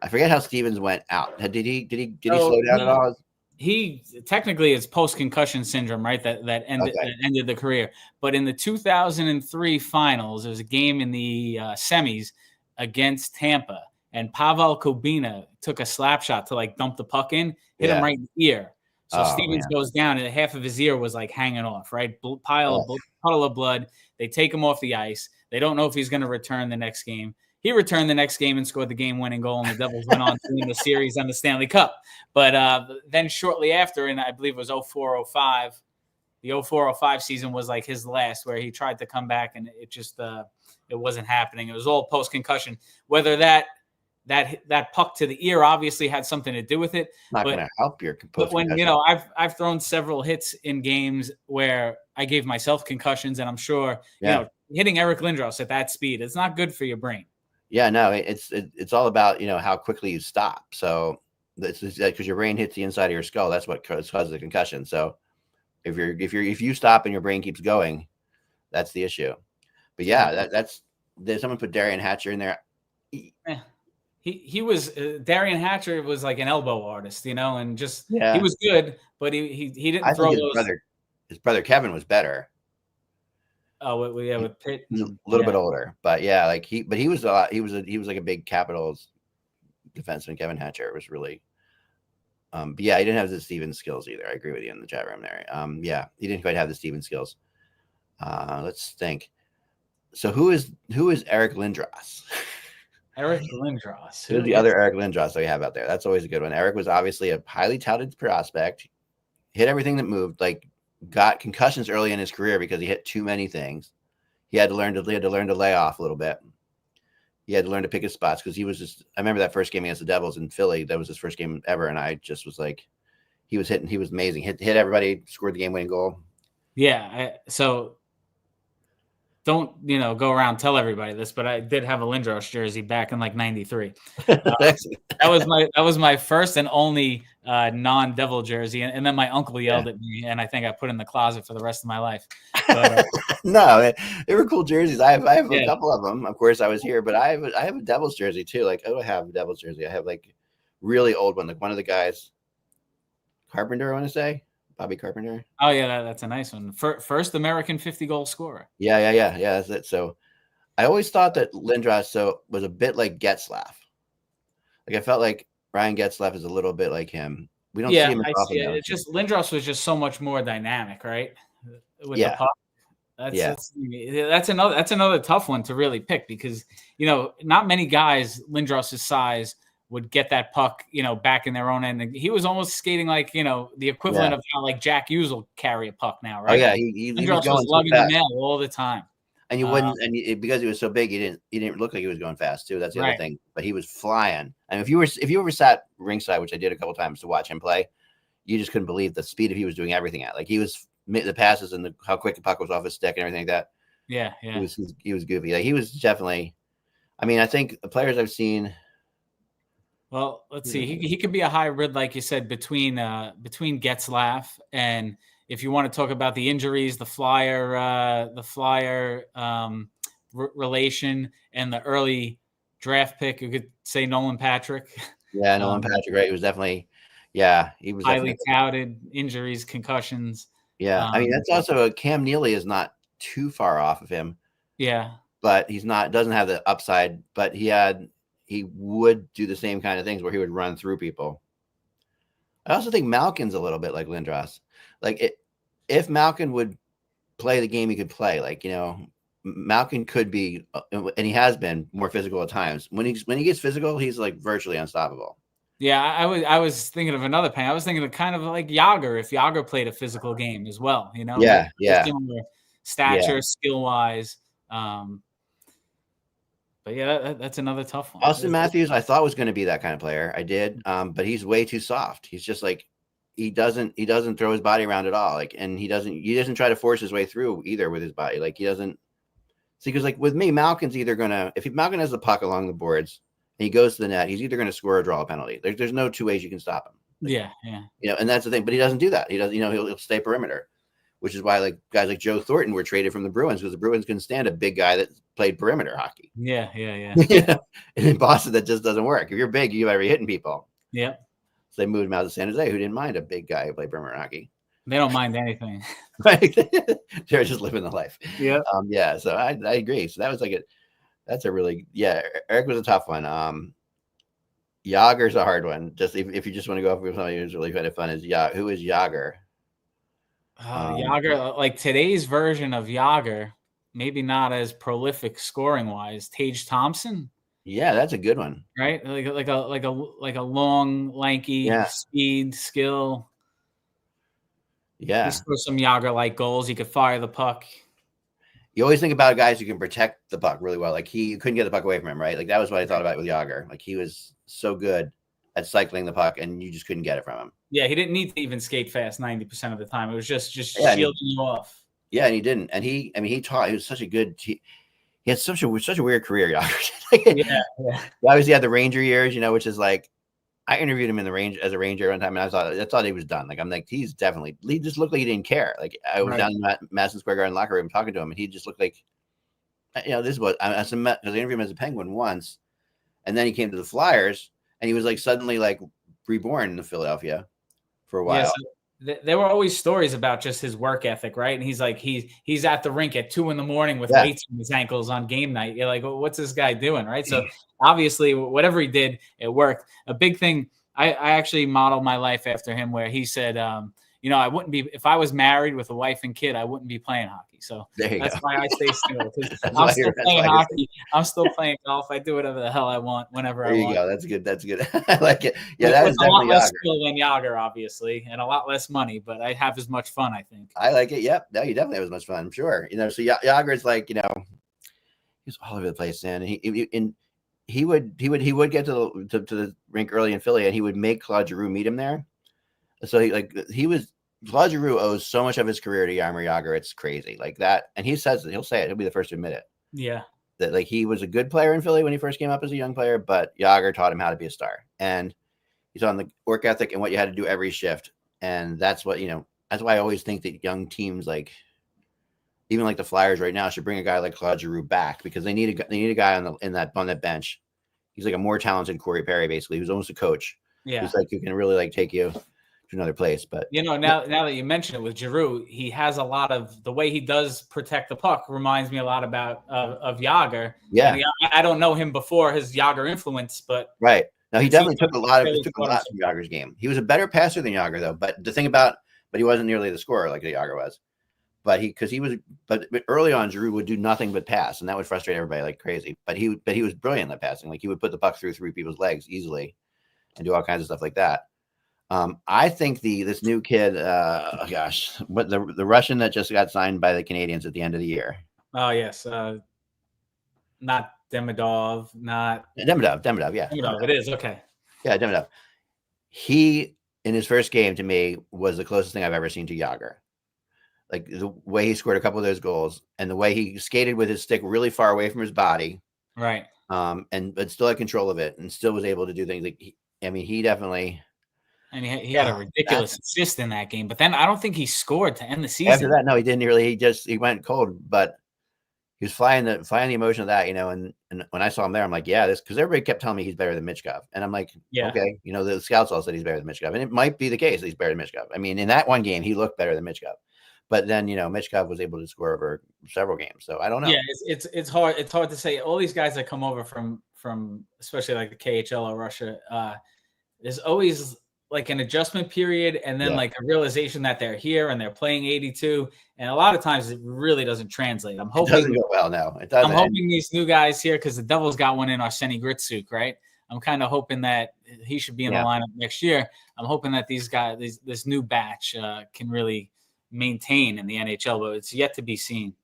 I forget how Stevens went out. Did he So slow down at all? He technically is post-concussion syndrome, right? That ended the career. But in the 2003 finals, there was a game in the semis against Tampa, and Pavel Kubina took a slap shot to like dump the puck in, hit him right in the ear. So Stevens goes down, and half of his ear was like hanging off, right? Puddle of blood. They take him off the ice. They don't know if he's going to return the next game. He returned the next game and scored the game-winning goal, and the Devils went on to win the series and the Stanley Cup. But then shortly after, and I believe it was 04-05, the 04-05 season was like his last, where he tried to come back, and it just it wasn't happening. It was all post-concussion. Whether that puck to the ear obviously had something to do with it. Not going to help your But when I've thrown several hits in games where I gave myself concussions, and I'm sure hitting Eric Lindros at that speed, it's not good for your brain. Yeah, no, it's all about how quickly you stop. So it's because your brain hits the inside of your skull. That's what causes the concussion. So if you stop and your brain keeps going, that's the issue. But yeah, there's someone put Darian Hatcher in there. He was Darian Hatcher was like an elbow artist, and just he was good, but he didn't throw those. His brother Kevin was better. Oh, yeah, with Pitt, he's a little bit older, but yeah, like he was a lot. He was like a big Capitals defenseman. Kevin Hatcher was really, but yeah, he didn't have the Stevens skills either. I agree with you in the chat room there. Yeah, he didn't quite have the Stevens skills. Let's think. So who is Eric Lindros? Eric Lindros. Who's the other Eric Lindros that we have out there? That's always a good one. Eric was obviously a highly touted prospect. Hit everything that moved. Like, got concussions early in his career because he hit too many things. He had to learn to lay off a little bit. He had to learn to pick his spots, because he was just. I remember that first game against the Devils in Philly. That was his first game ever, and I just was like, he was hitting. He was amazing. Hit everybody. Scored the game-winning goal. Yeah. So don't go around tell everybody this, but I did have a Lindros jersey back in like '93. That was my first and only non-Devil jersey, and then my uncle yelled at me, and I think I put it in the closet for the rest of my life. But, no, they were cool jerseys. I have a couple of them. Of course, I was here, but I have a Devils jersey too. Like, I have a Devils jersey. I have like really old one, like one of the guys, Carpenter, I want to say. Bobby Carpenter. Oh yeah, that's a nice one. First American 50-goal scorer. Yeah. That's it. So I always thought that Lindros was a bit like Getzlaf. Like, I felt like Ryan Getzlaf is a little bit like him. We don't see him as often. It's just Lindros was just so much more dynamic, right? With the puck. That's another tough one to really pick, because not many guys Lindros' size would get that puck, back in their own end. And he was almost skating like, the equivalent of how like Jack Hughes will carry a puck now, right? Oh yeah, he was lugging the mail all the time. And you wouldn't, because he was so big, he didn't look like he was going fast too. That's the other thing. But he was flying. And if you ever sat ringside, which I did a couple times to watch him play, you just couldn't believe the speed he was doing everything at. Like, he was the passes and how quick the puck was off his stick and everything like that. Yeah. He was goofy. Like, he was definitely. I mean, I think the players I've seen. Well, let's see. He could be a hybrid, like you said, between Getzlaf, and if you want to talk about the injuries, the Flyer relation, and the early draft pick, you could say Nolan Patrick. Yeah, Nolan Patrick, right? He was definitely, he was highly touted. Injuries, concussions. Yeah, I mean, that's also Cam Neely is not too far off of him. Yeah, but doesn't have the upside. But he would do the same kind of things where he would run through people. I also think Malkin's a little bit like Lindros. Like, if Malkin would play the game he could play, like, Malkin could be, and he has been more physical at times. When he gets physical, he's like virtually unstoppable. Yeah, I was thinking of another pain. I was thinking of kind of like Yager, if Yager played a physical game as well, Yeah, yeah, similar stature, skill wise. But yeah, that's another tough one. Austin Matthews, I thought was going to be that kind of player. I did, but he's way too soft. He's just like he doesn't throw his body around at all. Like, and he doesn't try to force his way through either with his body. Like, he doesn't see, because like with me, Malkin's either gonna, if Malkin has the puck along the boards and he goes to the net, he's either going to score or draw a penalty. There's no two ways you can stop him. Yeah. And that's the thing. But he doesn't do that. He doesn't. He'll stay perimeter, which is why like guys like Joe Thornton were traded from the Bruins, because the Bruins couldn't stand a big guy that played perimeter hockey. Yeah. And in Boston, that just doesn't work. If you're big, you better be hitting people. Yeah. So they moved him out to San Jose, who didn't mind a big guy who played perimeter hockey. They don't mind anything. Right? They're just living the life. Yeah. Yeah. So I agree. So that was like that's a really, Eric was a tough one. Yager's a hard one. Just if you just want to go off with somebody who's really kind of fun, who is Yager? Yager, like today's version of Yager, maybe not as prolific scoring wise. Tage Thompson. Yeah, that's a good one. Right? Like a long, lanky, speed, skill. Yeah. He scores some Yager-like goals. He could fire the puck. You always think about guys who can protect the puck really well. Like, you couldn't get the puck away from him, right? Like, that was what I thought about with Yager. Like, he was so good at cycling the puck, and you just couldn't get it from him. Yeah, he didn't need to even skate fast 90% of the time. It was just shielding you off. Yeah, and he didn't. And he was such a good. He had such a weird career, Yager. Yeah. Obviously, he had the Ranger years, which is like, I interviewed him in the range as a Ranger one time, and I thought he was done. Like, I'm like, he just looked like he didn't care. Like, I was down in Madison Square Garden locker room talking to him, and he just looked like, this was, because I interviewed him as a Penguin once, and then he came to the Flyers, and he was like suddenly like reborn in Philadelphia for a while. Yeah, so there were always stories about just his work ethic, right? And he's like, he's at the rink at 2 a.m. with weights in his ankles on game night. You're like, well, what's this guy doing, right? So obviously, whatever he did, it worked. A big thing, I actually modeled my life after him, where he said, I wouldn't be, if I was married with a wife and kid, I wouldn't be playing hockey. So that's why I stay still. I'm still playing hockey. I'm still playing golf. I do whatever the hell I want whenever I want. There you go. That's good. That's good. I like it. Yeah, that is definitely a lot less skill than Yager, obviously, and a lot less money, but I have as much fun, I think. I like it. Yep. No, you definitely have as much fun. I'm sure. So Yager is like, he's all over the place, man. And he would get to the rink early in Philly, and he would make Claude Giroux meet him there. So Claude Giroux owes so much of his career to Jaromir Jagr. It's crazy, like that. And he says it. He'll say it. He'll be the first to admit it. Yeah. That like he was a good player in Philly when he first came up as a young player, but Jagr taught him how to be a star. And he's on the work ethic and what you had to do every shift. And that's what, that's why I always think that young teams, like even like the Flyers right now, should bring a guy like Claude Giroux back, because they need a guy on that bench. He's like a more talented Corey Perry, basically, who's almost a coach. Yeah. Who's like, who can really like take you to another place. But now that you mention it with Giroux, he has a lot of the way he does protect the puck reminds me a lot about of Jagr. Yeah. I don't know him before his Jagr influence, but right. Now he definitely took a lot from Jagr's game. He was a better passer than Jagr, though. But he wasn't nearly the scorer like Jagr was. But early on, Giroux would do nothing but pass, and that would frustrate everybody like crazy. But he was brilliant at passing. Like, he would put the puck through 3 people's legs easily, and do all kinds of stuff like that. I think this new kid, what the Russian that just got signed by the Canadiens at the end of the year. Oh yes, not Demidov, not Demidov, yeah. Demidov, it is okay. Yeah, Demidov. He, in his first game, to me, was the closest thing I've ever seen to Jagr. Like, the way he scored a couple of those goals, and the way he skated with his stick really far away from his body, right? But still had control of it, and still was able to do things. Like, he definitely. And he had a ridiculous assist in that game, but then I don't think he scored to end the season. After that, no, he didn't really. He went cold, but he was flying the emotion of that, And when I saw him there, I'm like, yeah, because everybody kept telling me he's better than Michkov, and I'm like, yeah, okay, the scouts all said he's better than Michkov, and it might be the case that he's better than Michkov. I mean, in that one game, he looked better than Michkov, but then Michkov was able to score over several games, so I don't know. Yeah, it's hard. It's hard to say. All these guys that come over from especially like the KHL or Russia, there's always like an adjustment period and then like a realization that they're here and they're playing 82. And a lot of times it really doesn't translate. I'm hoping it doesn't go well. No, it doesn't. I'm hoping these new guys here, because the Devils got one in Arseny Gritsuk, right? I'm kind of hoping that he should be in the lineup next year. I'm hoping that these guys, this new batch, can really maintain in the NHL, but it's yet to be seen.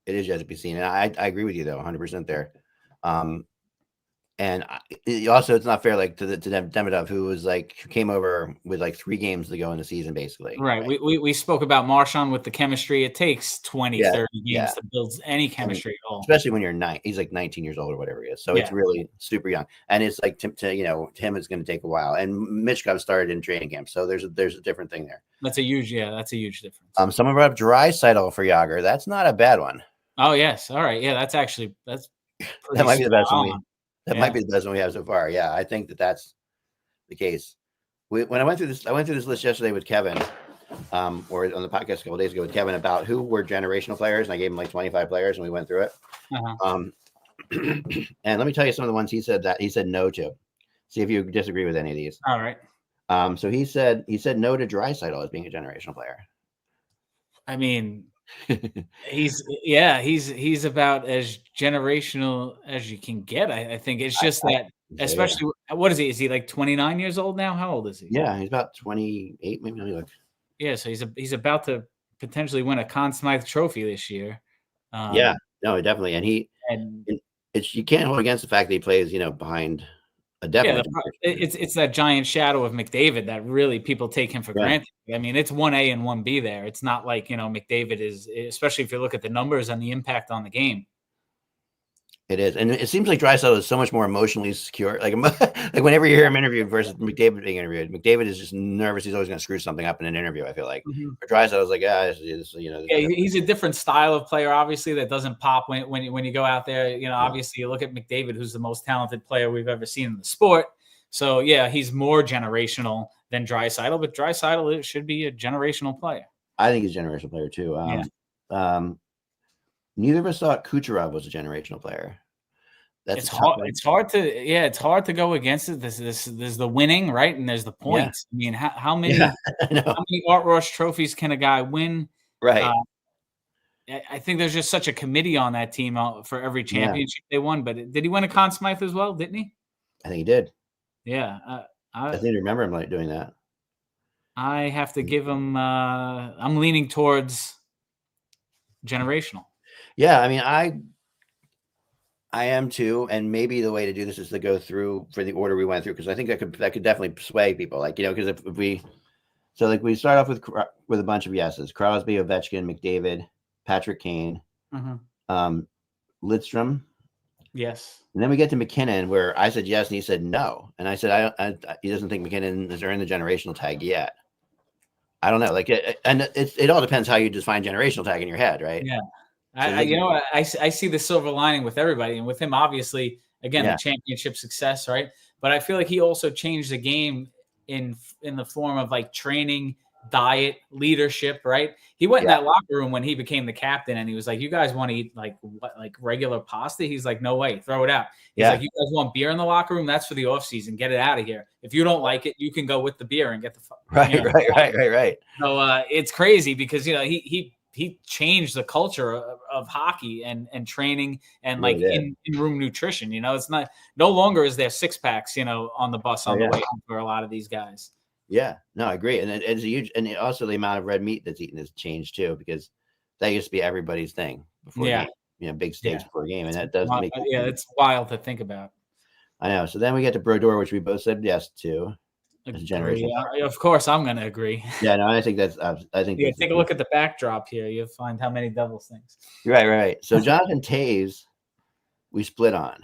It is yet to be seen. And I agree with you, though, 100% there. And also, it's not fair, like to Demidov, who came over with like 3 games to go in the season, basically. Right. We spoke about Marchand with the chemistry. It takes 20, 30 games to build any chemistry at all. Especially when you're he's like 19 years old or whatever he is. So it's really super young. And it's like, to him, it's going to take a while. And Mitchkov started in training camp. So there's a different thing there. That's a huge difference. Someone brought up Draisaitl for Jágr. That's not a bad one. Oh, yes. All right. Yeah, that's that might be the best one. That might be the best one we have so far. Yeah, I think that's the case. When I went through this list yesterday with Kevin, or on the podcast a couple of days ago with Kevin, about who were generational players, and I gave him like 25 players, and we went through it. And let me tell you some of the ones he said no to. See if you disagree with any of these. All right. So he said no to Draisaitl as being a generational player. I mean, he's about as generational as you can get. I think it's just that, especially what is he? Is he like 29 years old now? How old is he? Yeah, he's about 28, maybe. Let me look. Yeah, so he's about to potentially win a Conn Smythe Trophy this year. No, definitely, and you can't hold against the fact that he plays, behind a definite. Yeah, it's that giant shadow of McDavid that really people take him for granted. I mean, it's 1A and 1B there. It's not like, McDavid is, especially if you look at the numbers and the impact on the game. It is. And it seems like Draisaitl is so much more emotionally secure. Like whenever you hear him interviewed versus McDavid being interviewed, McDavid is just nervous. He's always going to screw something up in an interview, I feel like. Draisaitl is like, he's a different style of player, obviously, that doesn't pop when you go out there. Obviously, you look at McDavid, who's the most talented player we've ever seen in the sport. So, yeah, he's more generational than Draisaitl, but Draisaitl should be a generational player. I think he's a generational player, too. Neither of us thought Kucherov was a generational player. It's hard to go against it. There's the winning, right? And there's the points. I mean, how many Art Ross trophies can a guy win? Right. I think there's just such a committee on that team for every championship they won. But did he win a Conn Smythe as well? Didn't he? I think he did. Yeah. I think I remember him doing that. I have to give him. I'm leaning towards generational. Yeah, I mean, I am too, and maybe the way to do this is to go through for the order we went through, because I think that could definitely sway people. Because if we start off with a bunch of yeses: Crosby, Ovechkin, McDavid, Patrick Kane, Lidstrom. Yes. And then we get to McKinnon, where I said yes, and he said no, and I said he doesn't think McKinnon has earned the generational tag yet. I don't know, it all depends how you define generational tag in your head, right? Yeah. I see the silver lining with everybody, and with him, obviously, again, the championship success, right? But I feel like he also changed the game in the form of like training, diet, leadership, right? He went in that locker room when he became the captain, and he was like, "You guys want to eat like regular pasta?" He's like, "No way, throw it out." He's like, "You guys want beer in the locker room? That's for the off season. Get it out of here. If you don't like it, you can go with the beer and get the right." So it's crazy because he changed the culture of hockey and training and in-room nutrition. It's no longer is there 6-packs, on the bus on the way home for a lot of these guys. Yeah, no, I agree. And it's a huge, and also the amount of red meat that's eaten has changed too, because that used to be everybody's thing before game, big steaks before a game. And that does make it's wild to think about. I know. So then we get to Brodeur, which we both said yes to. Of course, I'm going to agree. Yeah, no, I think that's. Take a look at the backdrop here. You'll find how many Devils things. Right. So Jonathan Toews, we split on.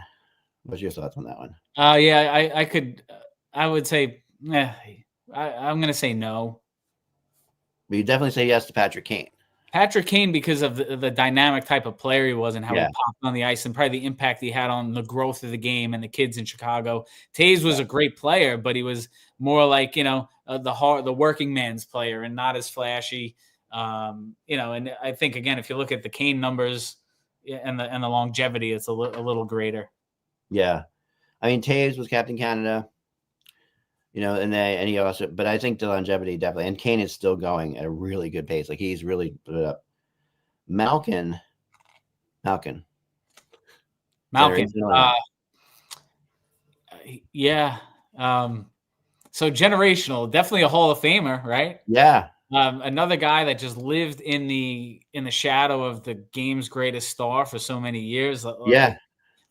What's your thoughts on that one? I would say, I'm going to say no. But you definitely say yes to Patrick Kane. Patrick Kane, because of the dynamic type of player he was and how he popped on the ice and probably the impact he had on the growth of the game and the kids in Chicago. Toews was a great player, but he was more like, the working man's player and not as flashy. And I think, again, if you look at the Kane numbers and the longevity, it's a little greater. Yeah. I mean, Toews was Captain Canada. and he also, but I think the longevity definitely, and Kane is still going at a really good pace. Like he's really put it up. Malkin. Generational. Yeah. So generational, definitely a Hall of Famer, right? Yeah. Another guy that just lived in the shadow of the game's greatest star for so many years. Yeah.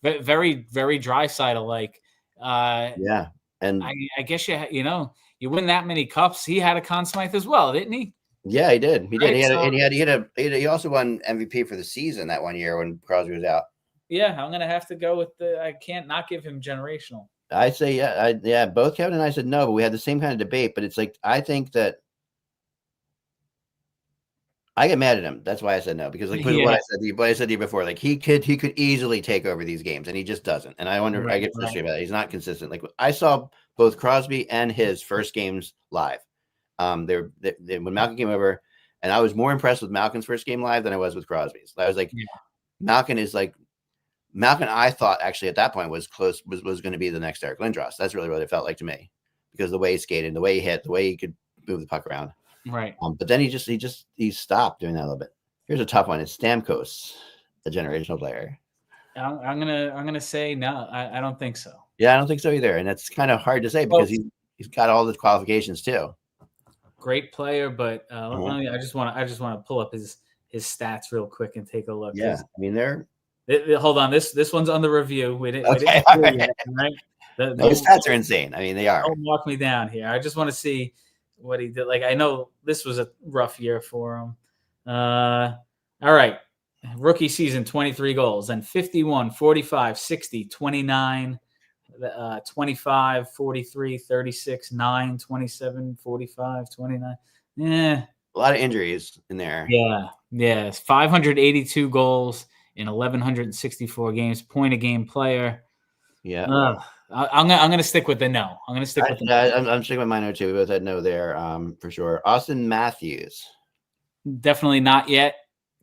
Very, very Draisaitl-like. Yeah. And I guess you win that many cups. He had a Conn Smythe as well, didn't he? Yeah, he did. He did. Right? He also won MVP for the season that one year when Crosby was out. Yeah, I'm gonna have to go with I can't not give him generational. I say yeah. Both Kevin and I said no, but we had the same kind of debate. But it's like I think that I get mad at him. That's why I said no, because like what I said to you before, like he could easily take over these games, and he just doesn't. And I wonder, I get frustrated about it. He's not consistent. Like I saw both Crosby and his first games live. They when Malkin came over, and I was more impressed with Malkin's first game live than I was with Crosby's. I was like, Malkin. I thought actually at that point was going to be the next Eric Lindros. That's really what it felt like to me, because the way he skated, the way he hit, the way he could move the puck around. Right. But then he stopped doing that a little bit. Here's a tough one. It's Stamkos, a generational player. I'm gonna say no. I don't think so. Yeah, I don't think so either. And that's kind of hard to say because he's got all the qualifications too. Great player, but I just want to pull up his stats real quick and take a look. Yeah, I mean hold on. This one's on the review. We didn't okay, yet, right? Those stats are insane. I mean, they are. Don't walk me down here. I just want to see what he did. Like, I know this was a rough year for him. All right. Rookie season, 23 goals, and 51, 45, 60, 29, 25, 43, 36, 9, 27, 45, 29. Yeah. A lot of injuries in there. Yeah. Yeah. 582 goals in 1,164 games, point a game player. Yeah. I'm gonna stick with the no. I'm sticking with my no too. We both had no there, for sure. Austin Matthews. Definitely not yet.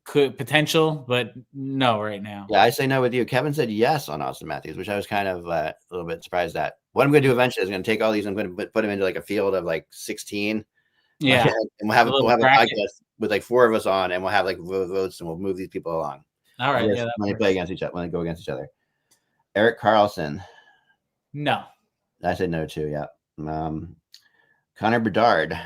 Could potential, but no right now. Yeah, I say no with you. Kevin said yes on Austin Matthews, which I was kind of a little bit surprised at. What I'm going to do eventually is going to take all these. I'm going to put them into like a field of like 16. Yeah, and we'll have a podcast with like 4 of us on, and we'll have like votes, and we'll move these people along. All right. Yeah, when they play against each other, when they go against each other. Erik Karlsson. No. I said no too. Yeah. Connor Bedard.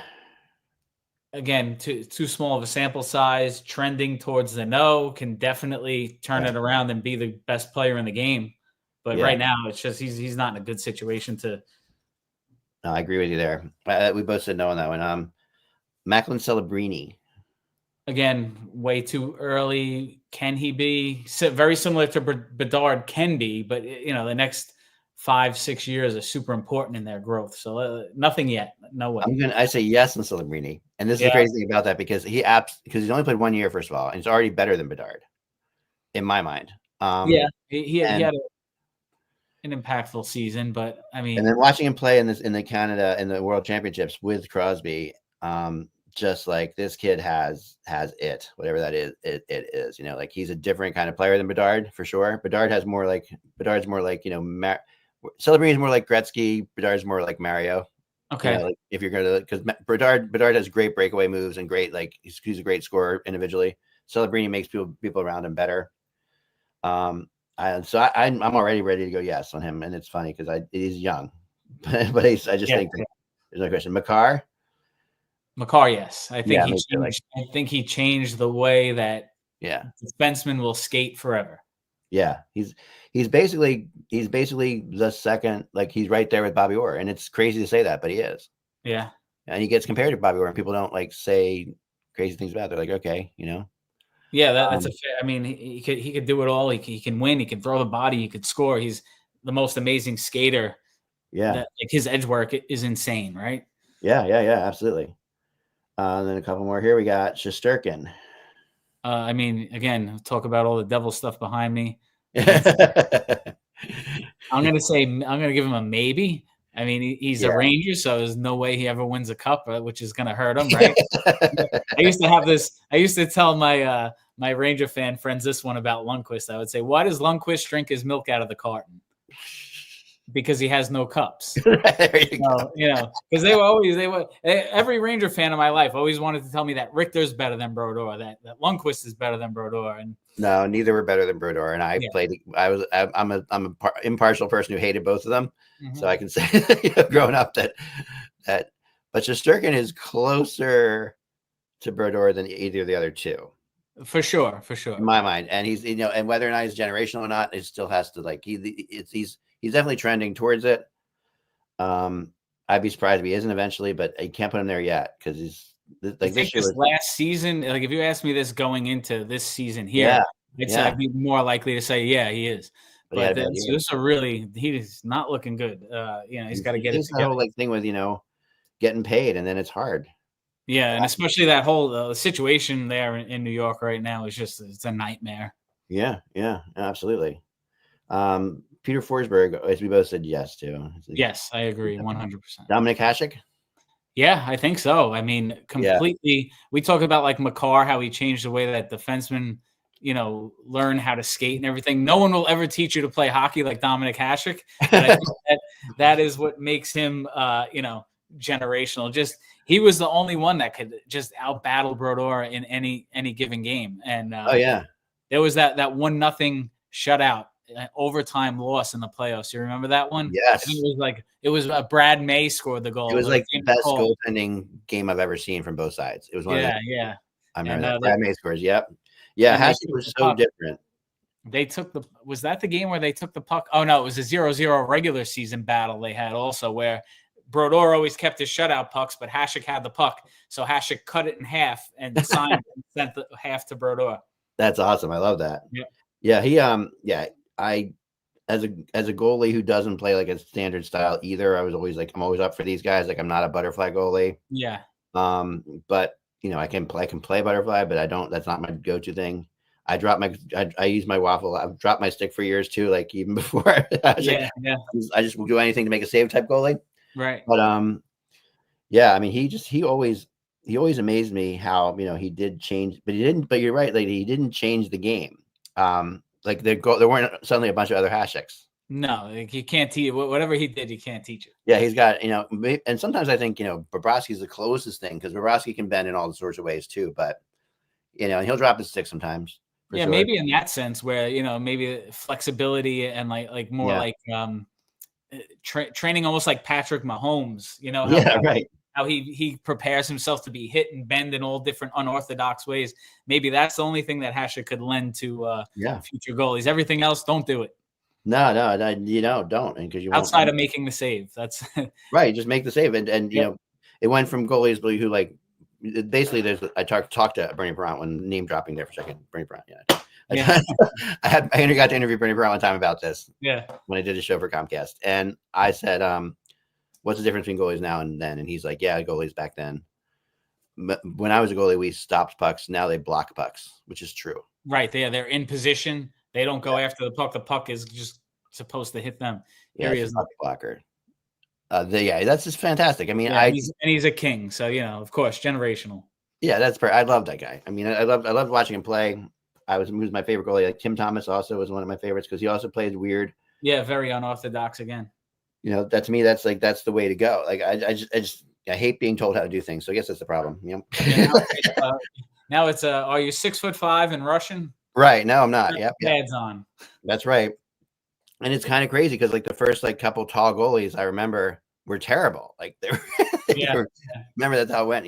Again, too small of a sample size. Trending towards the no, can definitely turn it around and be the best player in the game. But right now, it's just he's not in a good situation to. No, I agree with you there. We both said no on that one. Macklin Celebrini. Again, way too early. Can he be very similar to Bedard? Can be, but the next 5-6 years are super important in their growth. So nothing yet. No way. I say yes on Celebrini, and this is the crazy thing about that because he's only played 1 year first of all, and he's already better than Bedard, in my mind. He had an impactful season, but I mean, and then watching him play in the Canada in the World Championships with Crosby, just like this kid has it, whatever that is, it is. Like he's a different kind of player than Bedard for sure. Bedard's more like Celebrini more like Gretzky. Bedard's more like Mario. Okay. Like if you're gonna, because Bedard has great breakaway moves and great he's a great scorer individually. Celebrini makes people around him better. I'm already ready to go yes on him, and it's funny because he's young, but I just think there's no question. Makar, yes, I think he changed the way that defensemen will skate forever. Yeah, he's basically the second, like he's right there with Bobby Orr, and it's crazy to say that, but he is. Yeah, and he gets compared to Bobby Orr, and people don't say crazy things about it. They're like, okay, Yeah, that's a fair. I mean, he could do it all. He can win. He can throw the body. He could score. He's the most amazing skater. Yeah, his edge work is insane, right? Yeah, absolutely. And then a couple more here. We got Shesterkin. I mean, again, talk about all the devil stuff behind me. I'm gonna give him a maybe. I mean, he's a Ranger, so there's no way he ever wins a cup, which is gonna hurt him, right? I used to tell my my Ranger fan friends this one about Lundqvist. I would say, why does Lundqvist drink his milk out of the carton? because he has no cups. There you go. So, because every Ranger fan in my life always wanted to tell me that Richter's better than Brodeur, that Lundqvist is better than Brodeur, and No, neither were better than Brodeur. And I'm an impartial person who hated both of them, so I can say growing up that, but Shesterkin is closer to Brodeur than either of the other two. For sure. In my mind. And he's, and whether or not he's generational or not, it still has to he's definitely trending towards it. I'd be surprised if he isn't eventually, but you can't put him there yet because he's this last season. Like if you asked me this going into this season here, I'd be more likely to say, yeah, he is. But this he's not looking good. He's got to get it together. The whole thing with getting paid, and then it's hard. Yeah, and especially that whole situation there in New York right now is it's a nightmare. Yeah, absolutely. Peter Forsberg, as we both said yes to. Yes, I agree 100%. Dominic Hasek? Yeah, I think so. I mean, completely. Yeah. We talk about like Makar, how he changed the way that defensemen, learn how to skate and everything. No one will ever teach you to play hockey like Dominic Hasek. And I think that is what makes him, generational. He was the only one that could just out-battle Brodeur in any given game. And there was that 1-0 shutout, overtime loss in the playoffs. You remember that one? Yes. It was Brad May scored the goal. It was like the best goaltending game I've ever seen from both sides. It was one of the, I remember that. Brad May scores. Yep. Yeah, Hasek was so different. Was that the game where they took the puck? Oh no, it was a 0-0 regular season battle they had also where Brodeur always kept his shutout pucks, but Hasek had the puck. So Hasek cut it in half and signed and sent the half to Brodeur. That's awesome. I love that. Yeah. Yeah. I as a goalie who doesn't play like a standard style either, I was always I'm always up for these guys. Like I'm not a butterfly goalie. Yeah. But I can play butterfly, but that's not my go-to thing. I use my waffle. I've dropped my stick for years too, like even before. I just will do anything to make a save type goalie. Right. But I mean he always amazed me how he did change, but he didn't. But you're right, like he didn't change the game. There weren't suddenly a bunch of other Haseks. No, you can't teach whatever he did. You can't teach it. Yeah, he's got and sometimes I think Bobrovsky's the closest thing because Bobrovsky can bend in all sorts of ways too. But and he'll drop his stick sometimes. Yeah, sure. Maybe in that sense where maybe flexibility and like more training almost like Patrick Mahomes. How he prepares himself to be hit and bend in all different unorthodox ways. Maybe that's the only thing that Hasek could lend to future goalies. Everything else, don't do it. No, don't. And because you outside of making the save, that's right. Just make the save, and it went from goalies who basically. I talked to Bernie Parent when name dropping there for a second. Bernie Parent, I got to interview Bernie Parent one time about this. Yeah, when I did a show for Comcast, and I said, what's the difference between goalies now and then? And he's like, yeah, goalies back then. When I was a goalie, we stopped pucks. Now they block pucks, which is true. Right. They're in position. They don't go after the puck. The puck is just supposed to hit them. Yeah, he is a blocker. That's just fantastic. I mean, he's a king. So, of course, generational. Yeah, that's I love that guy. I mean, I loved watching him play. He was my favorite goalie. Like Tim Thomas also was one of my favorites because he also plays weird. Yeah, very unorthodox again. To me, that's the way to go. Like I hate being told how to do things. So I guess that's the problem. Now it's are you 6'5" in Russian? Right. No, I'm not. Yep. Pads on. That's right. And it's kind of crazy because the first couple tall goalies I remember were terrible. Like they were, remember that's how it went.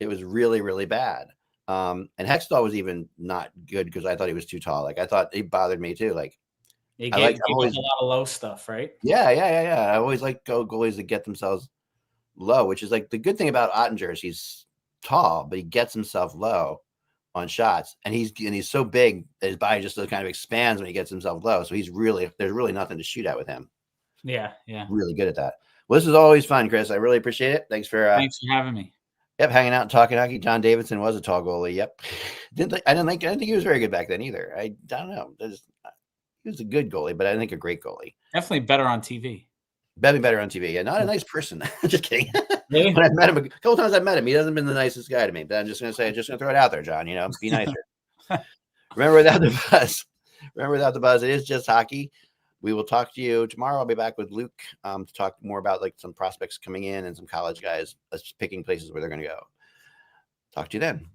It was really, really bad. And Hextall was even not good because I thought he was too tall. Like I thought he bothered me too. Like he gave a lot of low stuff, right? Yeah. I always like goalies that get themselves low, which is the good thing about Ottinger is he's tall, but he gets himself low on shots, and he's so big that his body just kind of expands when he gets himself low. So there's really nothing to shoot at with him. Yeah. Really good at that. Well, this is always fun, Chris. I really appreciate it. Thanks for having me. Yep, hanging out and talking hockey. John Davidson was a tall goalie. Yep, I didn't think he was very good back then either. I don't know. He was a good goalie, but I didn't think a great goalie. Definitely better on TV. Better on TV. Yeah, not a nice person. Just kidding. Really? When I met him a couple times, he hasn't been the nicest guy to me. But I'm just gonna throw it out there, John. Be nicer. Remember without the buzz. It is just hockey. we will talk to you tomorrow. I'll be back with Luke to talk more about like some prospects coming in and some college guys picking places where they're going to go. Talk to you then.